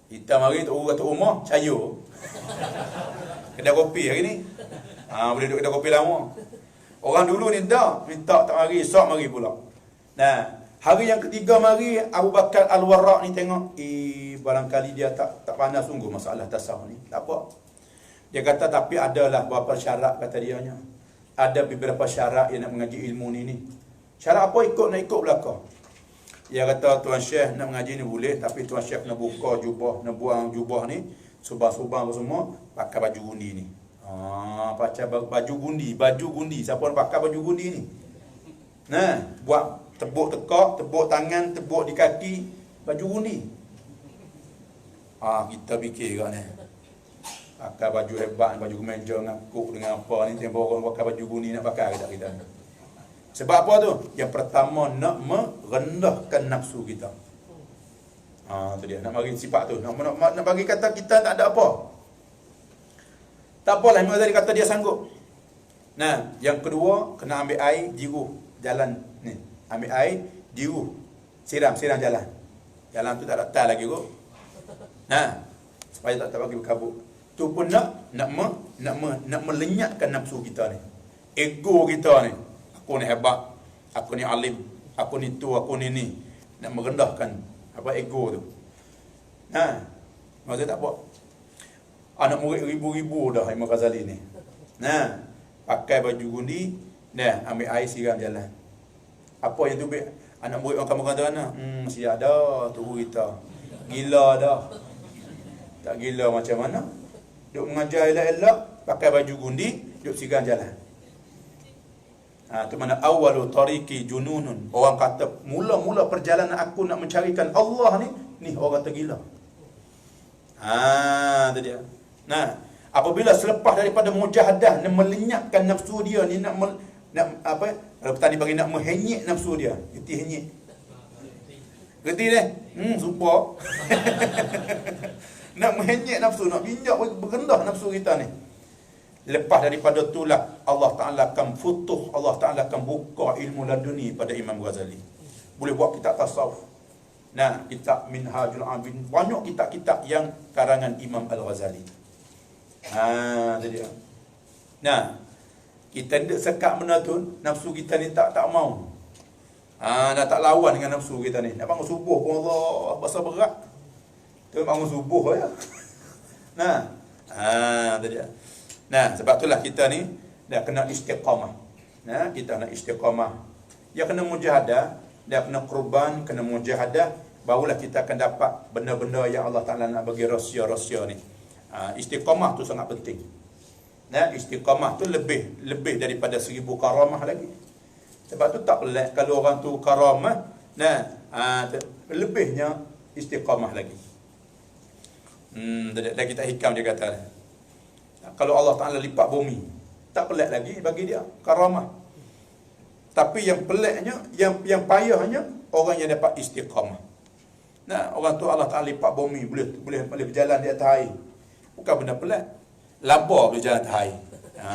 Kita mari Tok Guru kata rumah, sayur. Kedai kopi hari ni. Boleh duduk kedai kopi lama. Orang dulu ni dah minta tak mari, esok mari pula. Nah, hari yang ketiga mari, Abu Bakar Al-Warraq ni tengok, barangkali dia tak pandai sungguh masalah tasawuf ni. Tak apa. Dia kata, tapi adalah beberapa syarat, kata dianya. Ada beberapa syarat yang nak mengaji ilmu ni. Syarat apa? Nak ikut belakang. Dia kata, Tuan Syekh nak mengaji ni boleh, tapi Tuan Syekh nak buka jubah, nak buang jubah ni, subang-subang semua, pakai baju gundi ni. Pakai baju gundi. Siapa nak pakai baju gundi ni? Nah, buat tebuk tekak, tebuk tangan, tebuk di kaki, baju gundi. Kita fikir kat ni. Pakai baju hebat, baju kemeja ngakuk dengan apa ni, tembok orang pakai baju gundi nak pakai kita. Sebab apa tu? Yang pertama, nak merendahkan nafsu kita. Tu dia, nak bagi sifat tu, nak bagi kata kita tak ada apa. Tak apalah, Imam Ghazali kata dia sanggup. Nah, yang kedua, kena ambil air, jiruh jalan ni. Ambil air, jiruh, siram jalan. Jalan tu tak ada tal lagi kot. Nah, supaya tak bagi berkabut. Tu pun nak melenyapkan nafsu kita ni. Ego kita ni. Aku ni hebat, aku ni alim, aku ni tu, aku ni. Nak merendahkan ego tu. Nah, maksud tak apa. Anak murid ribu-ribu dah Imam Ghazali ni. Nah, pakai baju gundi, ambil air siram jalan. Apa yang tu anak murid orang kamu kata mana? Masih ada tu kita. Gila dah. Tak gila macam mana? Duk mengajar elok-elok, pakai baju gundi, duk siram jalan. Tu mana awalu tariqi jununun. Orang kata mula-mula perjalanan aku nak mencarikan Allah ni orang kata gila. Tu dia. Nah, apabila selepas daripada mujahadah, nak melenyapkan nafsu dia ni, nak apa? Kalau petani bagi nak menghenyik nafsu dia, getih henyik. Gerti deh. Sumpah. Nak menyenyek nafsu, nak binjak berendah nafsu kita ni. Lepas daripada itulah Allah Ta'ala akan futuh, Allah Ta'ala akan buka ilmu laduni pada Imam Ghazali. Boleh buat kitab tasawuf. Nah, kitab Minhajul Abidin. Banyak kitab-kitab yang karangan Imam Al-Ghazali. Tadi. Nah, kita tidak sekat benda tu, nafsu kita ni tak mau. Dah tak lawan dengan nafsu kita ni. Nak bangun subuh pun Allah, bahasa berat. Tu bangun subuh ya. Nah, tadi. Nah, sebab itulah kita ni dah kena istiqamah. Nah, kita nak istiqamah. Ya kena mujahadah, dah kena kurban, kena mujahadah, barulah kita akan dapat benda-benda yang Allah Ta'ala nak bagi rahsia-rahsia ni. Istiqamah tu sangat penting. Nah, istiqamah tu lebih daripada 1000 karamah lagi. Sebab tu tak pelik kalau orang tu karamah, nah, lebihnya istiqamah lagi. Dah kita hikam dia kata. Kalau Allah Ta'ala lipat bumi, tak pelik lagi bagi dia karamah. Tapi yang peliknya, yang payahnya, orang yang dapat istiqamah. Nah, orang tu Allah Ta'ala lipat bumi, boleh berjalan di atas air. Bukan benda pelik. Labor boleh jalan atas air.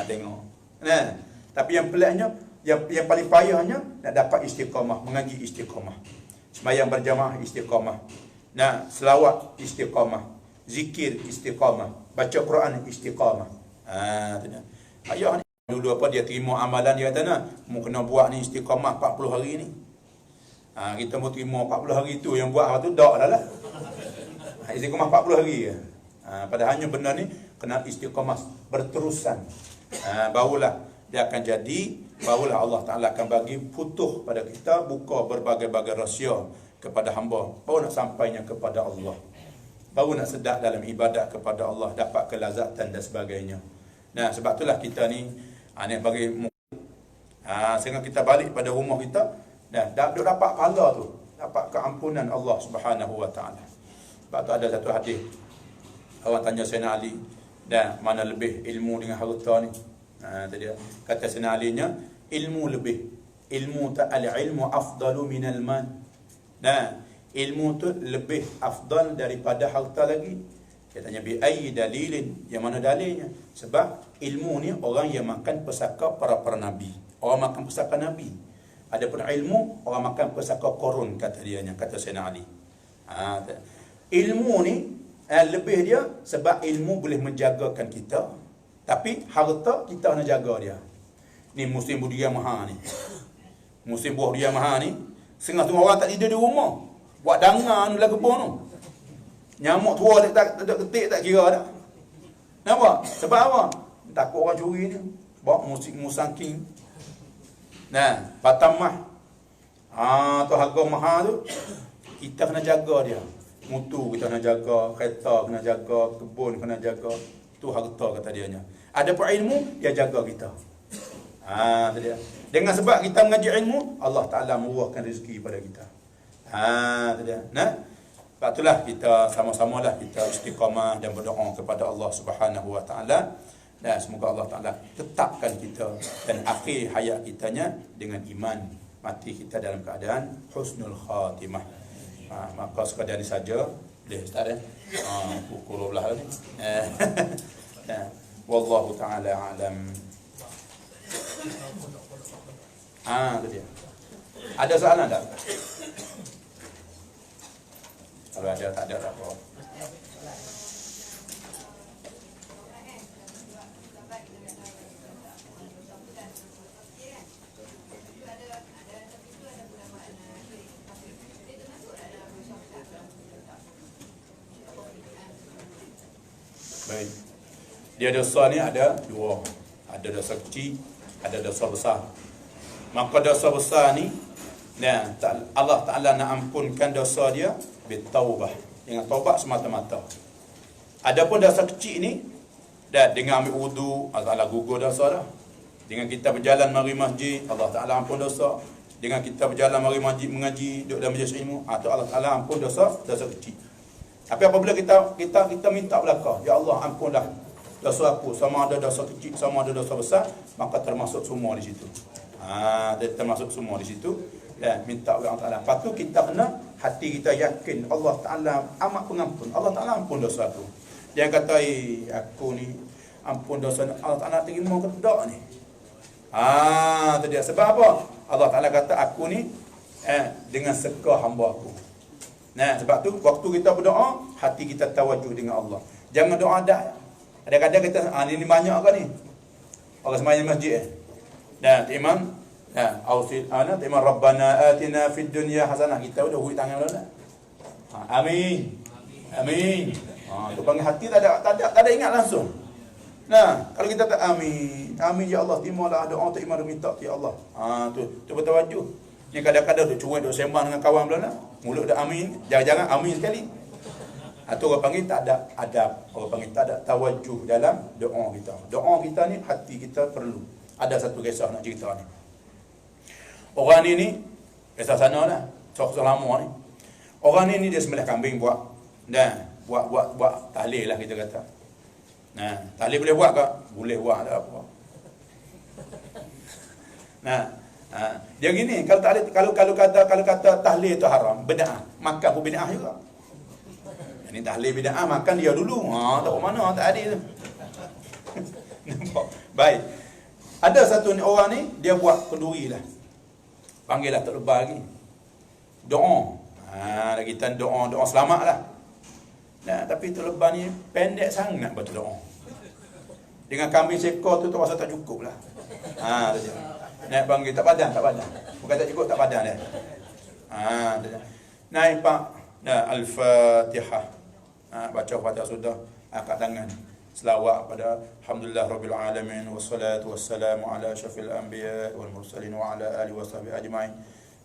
Tengok. Nah, tapi yang peliknya, yang paling payahnya, nak dapat istiqamah, mengaji istiqamah. Sembahyang berjamaah istiqamah. Nah, selawat istiqamah. Zikir istiqamah, baca Quran istiqamah. Ayah ni dulu apa dia terima amalan dia kata nak mu kena buat ni istiqamah 40 hari ni. Kita mau terima 40 hari tu yang buat tu dak dah lah. Istiqamah 40 hari ke. Padahal hanya benda ni kena istiqamah berterusan. Barulah dia akan jadi, barulah Allah Ta'ala akan bagi futuh pada kita, buka berbagai-bagai rahsia kepada hamba. Baru nak sampainya kepada Allah. Baru nak sedap dalam ibadat kepada Allah, dapat kelazatan dan sebagainya. Nah, sebab itulah kita ni ni bagi sehingga kita balik pada rumah kita dan dapat pahala tu, dapat keampunan Allah Subhanahu Wa Taala. Sebab tu ada satu hadis. Orang tanya Sayyidina Ali, dan mana lebih ilmu dengan harta ni? Tadi kata Sayyidina Ali-nya, ilmu lebih. Ilmu al-ilmu afdalu minal mal. Nah, ilmu tu lebih afdal daripada harta lagi. Dia tanya bi ayyi dalilin, yang mana dalilnya? Sebab ilmu ni orang yang makan pusaka para nabi. Orang makan pusaka nabi. Adapun ilmu orang makan pusaka korun, kata dianya, kata Sayyidina Ali. Ilmu ni lebih dia sebab ilmu boleh menjagakan kita. Tapi harta kita nak jaga dia. Ni musim budaya maha ni. Musim buah budaya maha ni, setengah orang tak tidur di rumah. Buat dangar ni lah kebun tu. Nyamuk tua tak ketik tak kira dah. Kenapa? Sebab apa? Takut orang curi ni. Bawa musik musangking. Nah, patamah. Tu harga mahal tu. Kita kena jaga dia. Mutu kita kena jaga, kereta kena jaga, kebun kena jaga. Itu harta kata dianya. Ada pun ilmu, dia jaga kita. Tadi. Dengan sebab kita mengaji ilmu, Allah Ta'ala murahkan rezeki pada kita. Tadi. Nah, sebab itulah kita sama-samalah kita istiqamah dan berdoa kepada Allah Subhanahu Wa Taala, dan semoga Allah Taala tetapkan kita dan akhir hayat kitanya dengan iman, mati kita dalam keadaan husnul khatimah. Maka sekadar ini saja. Boleh start pukul 12 ni. Wallahu taala alam. Tu dia. Ada soalan tak? Kalau ada, tak ada, tak apa. Baik. Dia dosa ni ada dua. Ada dosa kecil, ada dosa besar. Maka dosa besar ni, Allah Ta'ala nak ampunkan dosa dia bertaubah, dengan taubat semata-mata. Adapun dosa kecil ni, dah dengan ambil wudu, Allah Ta'ala gugur dosa dah. Dengan kita berjalan mari masjid, Allah Ta'ala ampun dosa. Dengan kita berjalan mari masjid mengaji, duduk dalam majlis ilmu, tu Allah Ta'ala ampun dosa kecil. Tapi apabila kita minta belaka, ya Allah ampunlah dosa aku, sama ada dosa kecil, sama ada dosa besar, maka termasuk semua di situ. Dia termasuk semua di situ. Dan minta oleh Allah Ta'ala. Lepas tu kita kena hati kita yakin Allah Ta'ala amat pengampun. Allah Ta'ala ampun dosa tu. Dia kata, aku ni ampun dosa, Allah Ta'ala terima ke tak ni? Tu dia. Sebab apa? Allah Ta'ala kata, aku ni dengan seka hamba aku. Nah, sebab tu waktu kita berdoa, hati kita tawajuh dengan Allah. Jangan doa dah. Kadang-kadang kita ni banyak ke ni? Orang sembahyang masjid. Nah, iman. Nah, ausil ana iman Rabbana atina fid dunya hasanah. Kita dah hui tangan dah. Amin. Amin. Tu panggil hati tak ada ingat langsung. Nah, kalau kita tak amin. Amin ya Allah, terimalah doa tak iman minta ya Allah. Tu bertawajuh. Ni kadang-kadang duk cuai duk sembang dengan kawan pula nak. Mulut dah amin, jangan-jangan amin sekali. Atau orang panggil tak ada adab, orang panggil tak ada tawajuh dalam doa kita. Doa kita ni hati kita perlu. Ada satu kisah nak cerita ni. Orang ni kisah sana lah, sok lama ni. Orang ni dia sembelih kambing buat tahlil lah kita kata. Nah, tahlil boleh buat ke? Boleh buat tak apa. Dia gini, kalau kata tahlil itu haram, bid'ah, makan pun bid'ah juga. Ini tahlil bid'ah, makan dia dulu. Tak apa mana, tak ada tu. Baik. Ada satu orang ni, dia buat kenduri lah. Panggil lah, tak lebar lagi. Doa. Kita doa selamat lah. Nah, tapi tu lebar ni pendek sangat baca doa. Dengan kambing seekor tu rasa tak cukup lah. Tu je. Naik panggil, tak padan. Bukan tak cukup, tak padan dia. Naik pak. Al-Fatihah. Baca Fatihah sudah. Angkat tangan. Selawat pada Alhamdulillah Rabbil Alamin. Wassalatu wassalamu ala syafil anbiya wal mursalin wa ala alihi wa sahbihi ajma'in.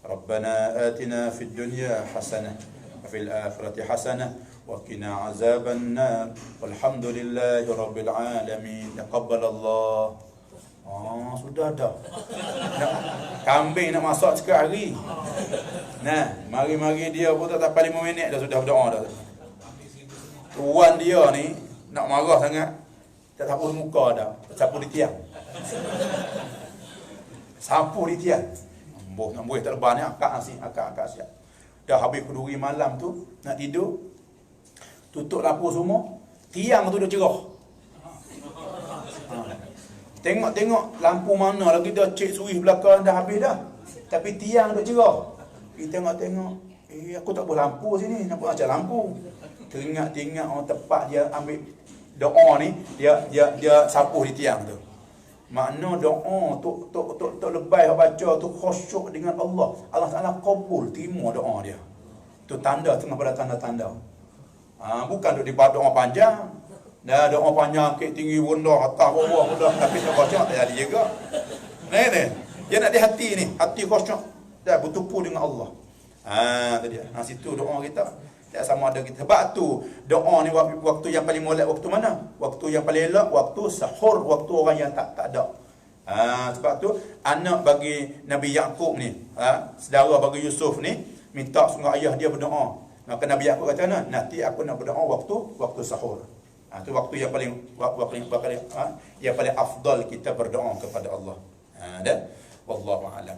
Rabbana atina fid dunya hasanah wa fil akhirati hasanah wa qina azaban nar. Walhamdulillahi Rabbil Alamin. Taqabbalallah. Sudah dah. Kambing nak masak sekali. Nah, mari-mari dia pun tak sampai 5 minit dah sudah berdoa dah. Tuan dia ni nak marah sangat. Tak sapu di muka dah, sapu di tiang. Sapu di tiang. Nak buih tak lebar ni akak siap. Dah habis kenduri malam tu, nak tidur. Tutup lampu semua, tiang tu dah cerah. Tengok lampu mana lagi dah cek suih belakang dah habis dah. Tapi tiang dah cerah. Kita tengok. Aku tak boleh lampu sini. Nampak macam lampu. Teringat orang tepat dia ambil doa ni. Dia sapuh di tiang tu. Makna doa tu lebay baca tu khusyuk dengan Allah. Allah Ta'ala kabul, terima doa dia. Tu tanda tengah pada tanda-tanda. Bukan duk dibaca doa panjang. Dah doa panjang, kek tinggi rendah, atas bawah rendah, tapi tak khusyuk tak jadi juga. Ni. Dia nak di hati ni, hati khusyuk. Dah bertupu dengan Allah. Tu dia. Situ doa kita. Tak sama ada kita. Sebab tu doa ni waktu yang paling molek waktu mana? Waktu yang paling elok waktu sahur, waktu orang yang tak ada. Sebab tu anak bagi Nabi Yaqub ni, saudara bagi Yusuf ni minta sungai ayah dia berdoa. Maka Nabi Yaqub kata, nanti aku nak berdoa waktu sahur. Tu waktu yang paling yang paling afdal kita berdoa kepada Allah. Dan wallahu a'lam.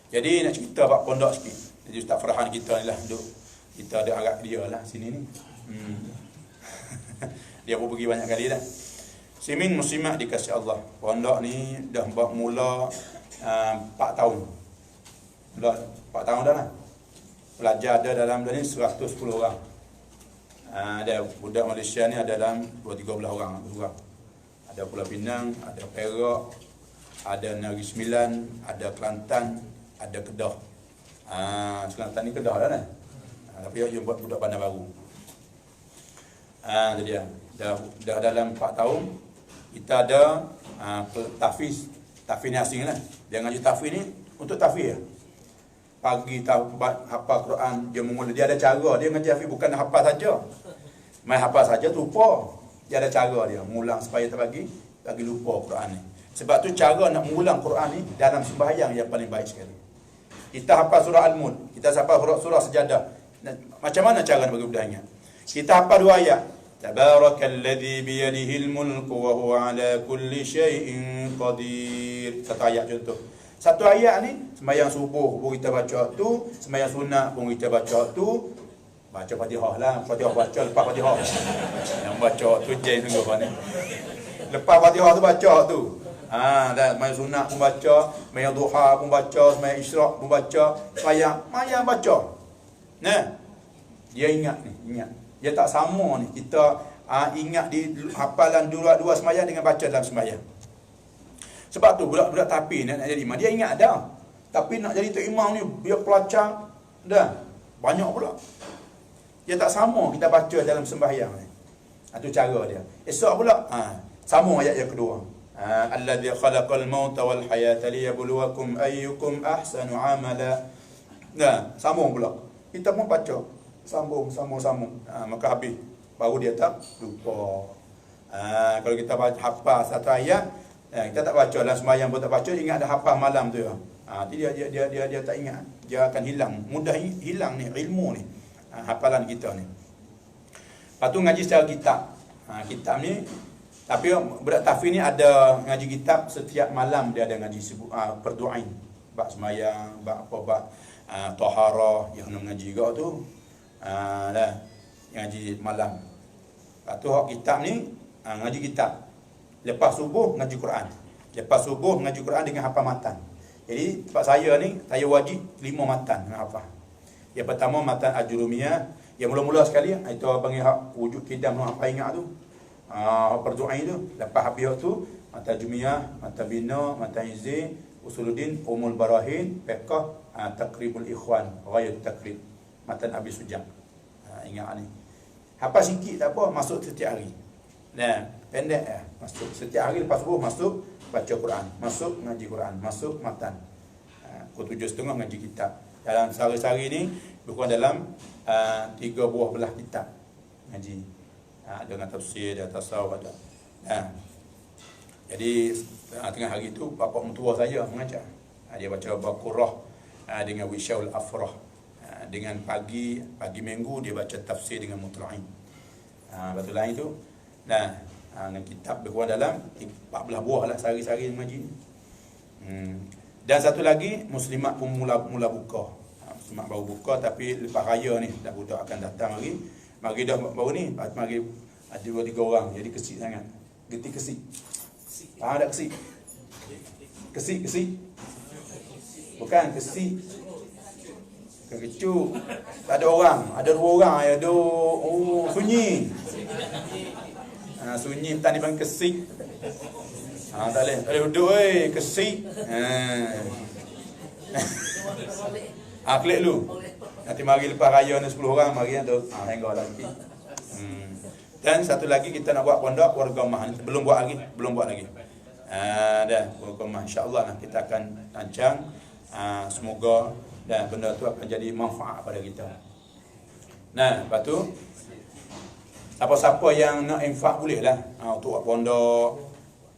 Jadi nak cerita bab pondok sikit. Jadi Ustaz Farhan kita ni lah duk. Kita ada arak dia lah sini ni. Dia pun pergi banyak kali dah. Simin muslimat dikasih Allah. Pondok ni dah mula 4 tahun. Dah 4 tahun dah lah. Pelajar ada dalam ni 110 orang. Ada budak Malaysia ni ada dalam 2-13 orang. Ada Pulau Pinang, ada Perak, ada Negeri Sembilan, ada Kelantan, ada Kedah. Kelantan ni Kedah dah kan? Tapi dia buat budak Bandar Baru. Itu dia. Dah dalam 4 tahun kita ada tahfiz ni asing lah. Dia ngaji tahfiz ni untuk tahfiz. Pagi hafal Quran, dia mula dia ada cara dia ngaji tahfiz, bukan hafal saja. Main hafal saja lupa. Dia ada cara dia mengulang supaya tak bagi lupa Quran ni. Sebab tu cara nak mengulang Quran ni dalam sembahyang yang paling baik sekali. Kita hafal surah Al-Mulk, kita hafal surah Sajadah. Macam mana cara nak bagi mudah ingat? Kita hafal 2 ayat. Tabarakalladzi biyadihil mulku wa huwa ala kulli syai'in qadir. Satu ayat contoh. Satu ayat ni, sembahyang subuh pun kita baca tu, sembahyang sunat pun kita baca tu. Baca Fatihah lah, Fatihah baca lepas Fatihah. Yang baca tu jen tunggu ni. Lepas Fatihah tu baca tu. Dan sembahyang sunat pun baca, sembahyang duha pun baca, sembahyang isyraq pun baca, sembahyang baca. Nah. Dia ingat ni, ingat. Dia tak sama ni. Kita ingat di hafalan dua sembahyang dengan baca dalam sembahyang. Sebab tu budak-budak tapi nak jadi imam, dia ingat dah. Tapi nak jadi tok imam ni dia pelacak dah. Banyak pula. Dia tak sama kita baca dalam sembahyang ni. Itu cara dia. Esok pula sama ayat yang kedua. Allazi khalaqal mauta wal hayata liyabluwakum ayyukum ahsanu amala. Nah, sambung pula. Kita pun baca sambung. Maka habis baru dia tak lupa. Kalau kita baca hafal satu ayat, kita tak baca dalam sembahyang pun tak baca, ingat dah hafal malam tu ya. Dia tak ingat. Dia akan hilang. Mudah hilang ni ilmu ni. Hafalan kita ni. Lepas tu ngaji secara kitab. Kitab ni, tapi budak tahfiz ni ada ngaji kitab setiap malam, dia ada ngaji perduain. Bab sembahyang, bab apa, bab taharah yang nak ngaji juga tu. Dah ngaji malam. Lepas tu hak kitab ni ngaji kitab. Lepas subuh ngaji Quran. Lepas subuh ngaji Quran dengan hafal matan. Jadi tempat saya ni, saya wajib 5 matan dengan hafal. Yang pertama matan Ajurumiyah. Yang mula-mula sekali itu panggil hak wujud kidam apa ingat tu. Perduain tu. Lepas habis tu matan Jumiyah, matan Bina, matan Izzi, Usuluddin, Umul Barahin, Fiqh, Taqribul Ikhwan, Ghayat Taqrib, matan Abi Sujang. Ingat ni. Hafal sikit tak apa, masuk setiap hari. Nah, pendek masuk setiap hari lepas subuh masuk baca Quran, masuk ngaji Quran, masuk matan. Pukul 7.30 ngaji kitab. Dalam sehari-hari ni bukan dalam 3 buah belah kitab ngaji. Dengan tafsir dan tasawuf ada. Jadi tengah hari tu bapa mentua saya mengajar. Dia baca Baqarah dengan Wisyaul Afrah. Dengan pagi minggu dia baca tafsir dengan Mutla'in. Betul lain tu. Dengan kitab berkurang dalam 14 buah lah sehari-hari mengaji. Dan satu lagi muslimat pun mula buka. Muslimat baru buka tapi lepas raya ni dah budak akan datang lagi. Mari dah baru ni, mari ada 2-3 orang jadi kesik sangat. Geti kesik. Ada kesik. Kesik. Bukan kesik. Kecup. Tak ada orang, ada 2 orang ada sunyi. Sunyi petani panggil kesik. Tak boleh duduk kesik. Klik lu. Nanti mari lepas raya ni 10 orang mari tu. Hingga lagi. Dan satu lagi kita nak buat pondok wargamah. Belum buat lagi. Dah wargamah insya-Allah kita akan rancang. Semoga dan benda tu akan jadi manfaat pada kita. Lepas tu siapa-siapa yang nak infak boleh lah untuk buat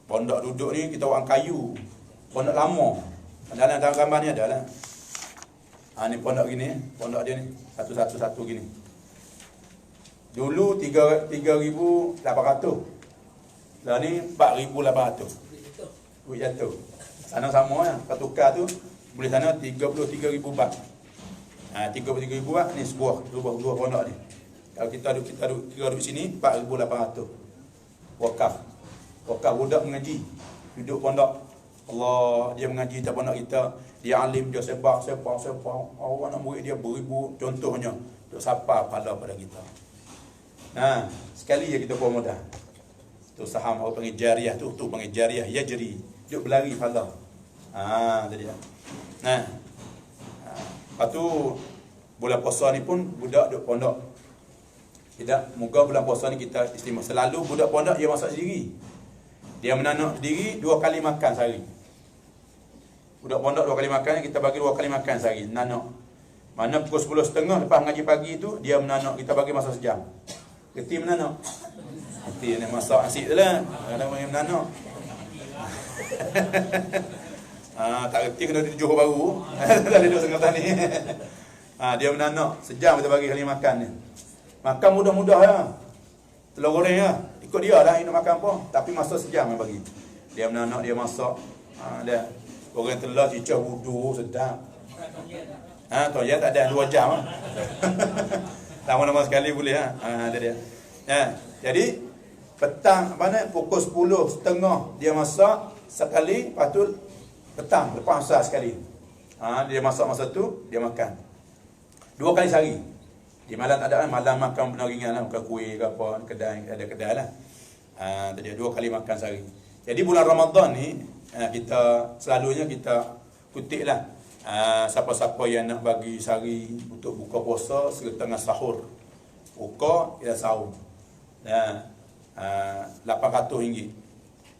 pondok duduk ni kita orang kayu, pondok lama. Dalam gambar ni ada lah. Ni pondok gini, pondok dia ni satu gini. Dulu 3,800. Lah ni 4,800. Duit jatuh. Sana sama lah, tukar tu boleh sana 33,000 baht. 33,000 baht ni sebuah pondok ni. Kalau kita duduk sini 4,800. Wakaf budak mengaji. Duduk pondok. Allah, dia mengaji tak pondok kita. Dia alim, dia sebab. Orang nak murid dia beribu contohnya. Untuk sapa pahala pada kita. Sekali je kita buat modal. Tu saham orang panggil jariah tu panggil jariah yajri. Duduk berlari pahala. Tadi dah. Lepas tu bulan puasa ni pun budak duduk pondok. Tidak, moga bulan puasa ni kita istimewa. Selalu budak pondok dia masak sendiri. Dia menanak sendiri 2 kali makan sehari. Budak pondok 2 kali makan, kita bagi 2 kali makan sehari. Menanak. Mana pukul 10.30 lepas ngaji pagi tu dia menanak, kita bagi masa sejam. Geti menanak. Geti ni masak nasi tu lah. Kadang panggil menanak. Tak reti kena di Johor baru. Tadi duduk setengah tani. Dia menanak. Sejam kita bagi kali makan ni. Makan mudah-mudah ya. Telur goreng ya. Ikut dia lah nak makan apa. Tapi masa sejam yang bagi. Dia menanak, dia masak. Dia. Orang telah cicah wudu sedap. Toyet tak ada 2 jam. Lama-lama sekali boleh ada dia. Jadi petang pukul 10.30 dia masak sekali, lepas tu petang lepas asar sekali. Dia masak masa tu dia makan 2 kali sehari. Di malam tak ada, malam makan benda ringan lah, makan kuih ke apa, kedai, ada kedai lah. Tadi 2 kali makan sehari. Jadi bulan Ramadan ni kita selalunya kita kutip lah siapa-siapa yang nak bagi sehari untuk buka puasa serta dengan sahur. Buka kita sahur. RM800.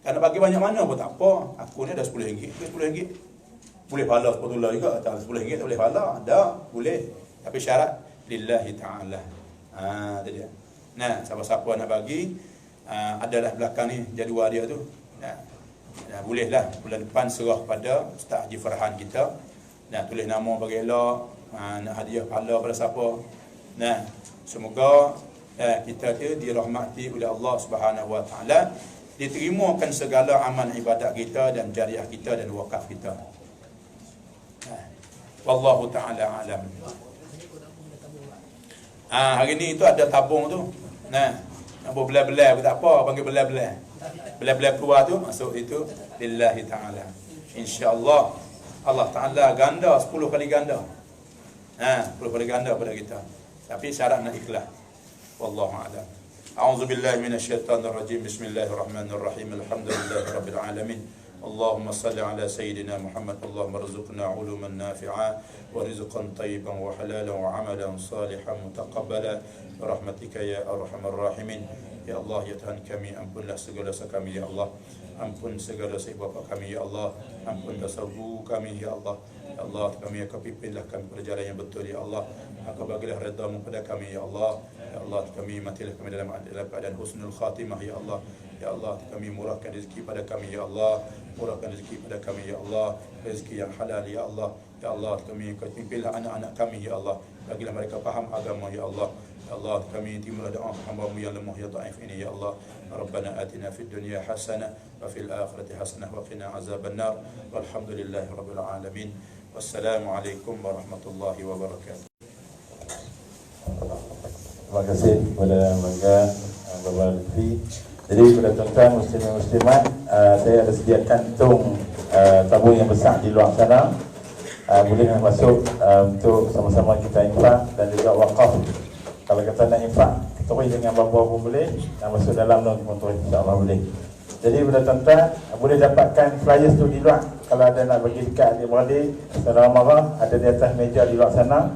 Kalau bagi banyak mana pun tak apa. Aku ni dah RM10. RM10 boleh pahala $10 juga. Tak RM10 tak boleh pahala. Dah boleh. Tapi syarat lillahi ta'ala. Itu dia. Siapa-siapa nak bagi adalah belakang ni jadual dia tu. Bolehlah bulan depan serah pada Ustaz Haji Farhan kita. Tulis nama bagi elok, nak hadiah pahala pada siapa. Semoga kita tu dirahmati oleh Allah Subhanahu Wa Taala, diterimakan segala amal ibadat kita dan jariah kita dan wakaf kita. Wallahu taala alam. Hari ni itu ada tabung tu. Nak belah-belah pun tak apa, panggil belah-belah. Belah-belah keluar tu masuk itu lillahi taala. Insya-Allah Allah Taala ganda 10 kali ganda. 10 kali ganda pada kita. Tapi syarat nak ikhlas. Wallahu a'lam. A'udzu billahi minasyaitonir rajim. Bismillahirrahmanirrahim. Alhamdulillahirabbil alamin. اللهم صل على سيدنا محمد. اللهم ارزقنا علوما نافعة ورزقا طيبا وحلالا وعملا صالحا متقبلا برحمتك يا أرحم الراحمين. Ya Allah, ya Tuhan kami, ampunlah segala dosa kami ya Allah. Ampun segala dosa ibu bapa kami ya Allah. Ampun dosa guru kami ya Allah. Ya Allah, kami akan pimpinlah kami pada jalan yang betul ya Allah. Maka bagilah redha-Mu pada kami ya Allah. Ya Allah, kami matilah kami dalam keadaan husnul khatimah ya Allah. Ya Allah, kami murahkan rezeki pada kami ya Allah. Murahkan rezeki pada kami ya Allah. Rezeki yang halal ya Allah. Ya Allah, kami pimpinlah anak-anak kami ya Allah. Bagilah mereka faham agama ya Allah. Ya Allah, kami timurlah doa hamba-Mu yang lemah ya dhaif ini ya Allah. Rabbana atina fid dunya hasanah wa fil akhirati hasanah wa qina azabannar. Walhamdulillahi rabbil alamin. Wassalamualaikum warahmatullahi wabarakatuh. Terima kasih kepada Bangga Bapak Lutfi. Jadi kepada tuan-tuan muslimin muslimat, saya ada sediakan tabung yang besar di luar sana. Boleh masuk untuk sama-sama kita infak dan juga wakaf. Kalau kata nak infak terus dengan bapa pun boleh, nak masuk dalam terus insya-Allah boleh. Jadi kepada tuan-tuan boleh dapatkan flyers tu di luar. Kalau ada nak bagi dekat adik-beradik saudara mara, ada di atas meja di luar sana.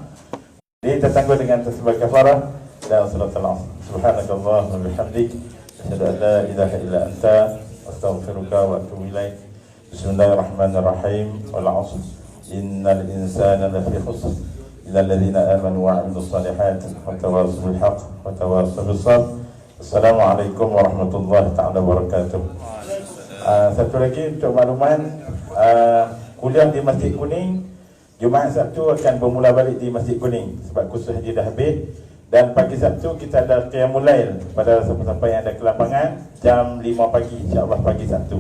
Jadi tertangguh dengan tasbih kafarah dan salat salam. Subhanakallah wa bihamdik, asyhadu an la ilaha illa anta, astaghfiruka wa atubu ilaik. Bismillahirrahmanirrahim. Wal 'asr. Innal insana lafi khusr. Illa alladhina amanu wa 'amilus solihat wa tawassaw bil haqq wa tawassaw bis sabr. Assalamualaikum warahmatullahi taala wabarakatuh. Satu lagi untuk makluman, kuliah di Masjid Kuning Jumaat Sabtu akan bermula balik di Masjid Kuning sebab kursus haji dah habis. Dan pagi Sabtu kita ada qiyamul lail pada siapa-siapa yang ada ke lapangan jam 5 pagi, insya-Allah pagi Sabtu.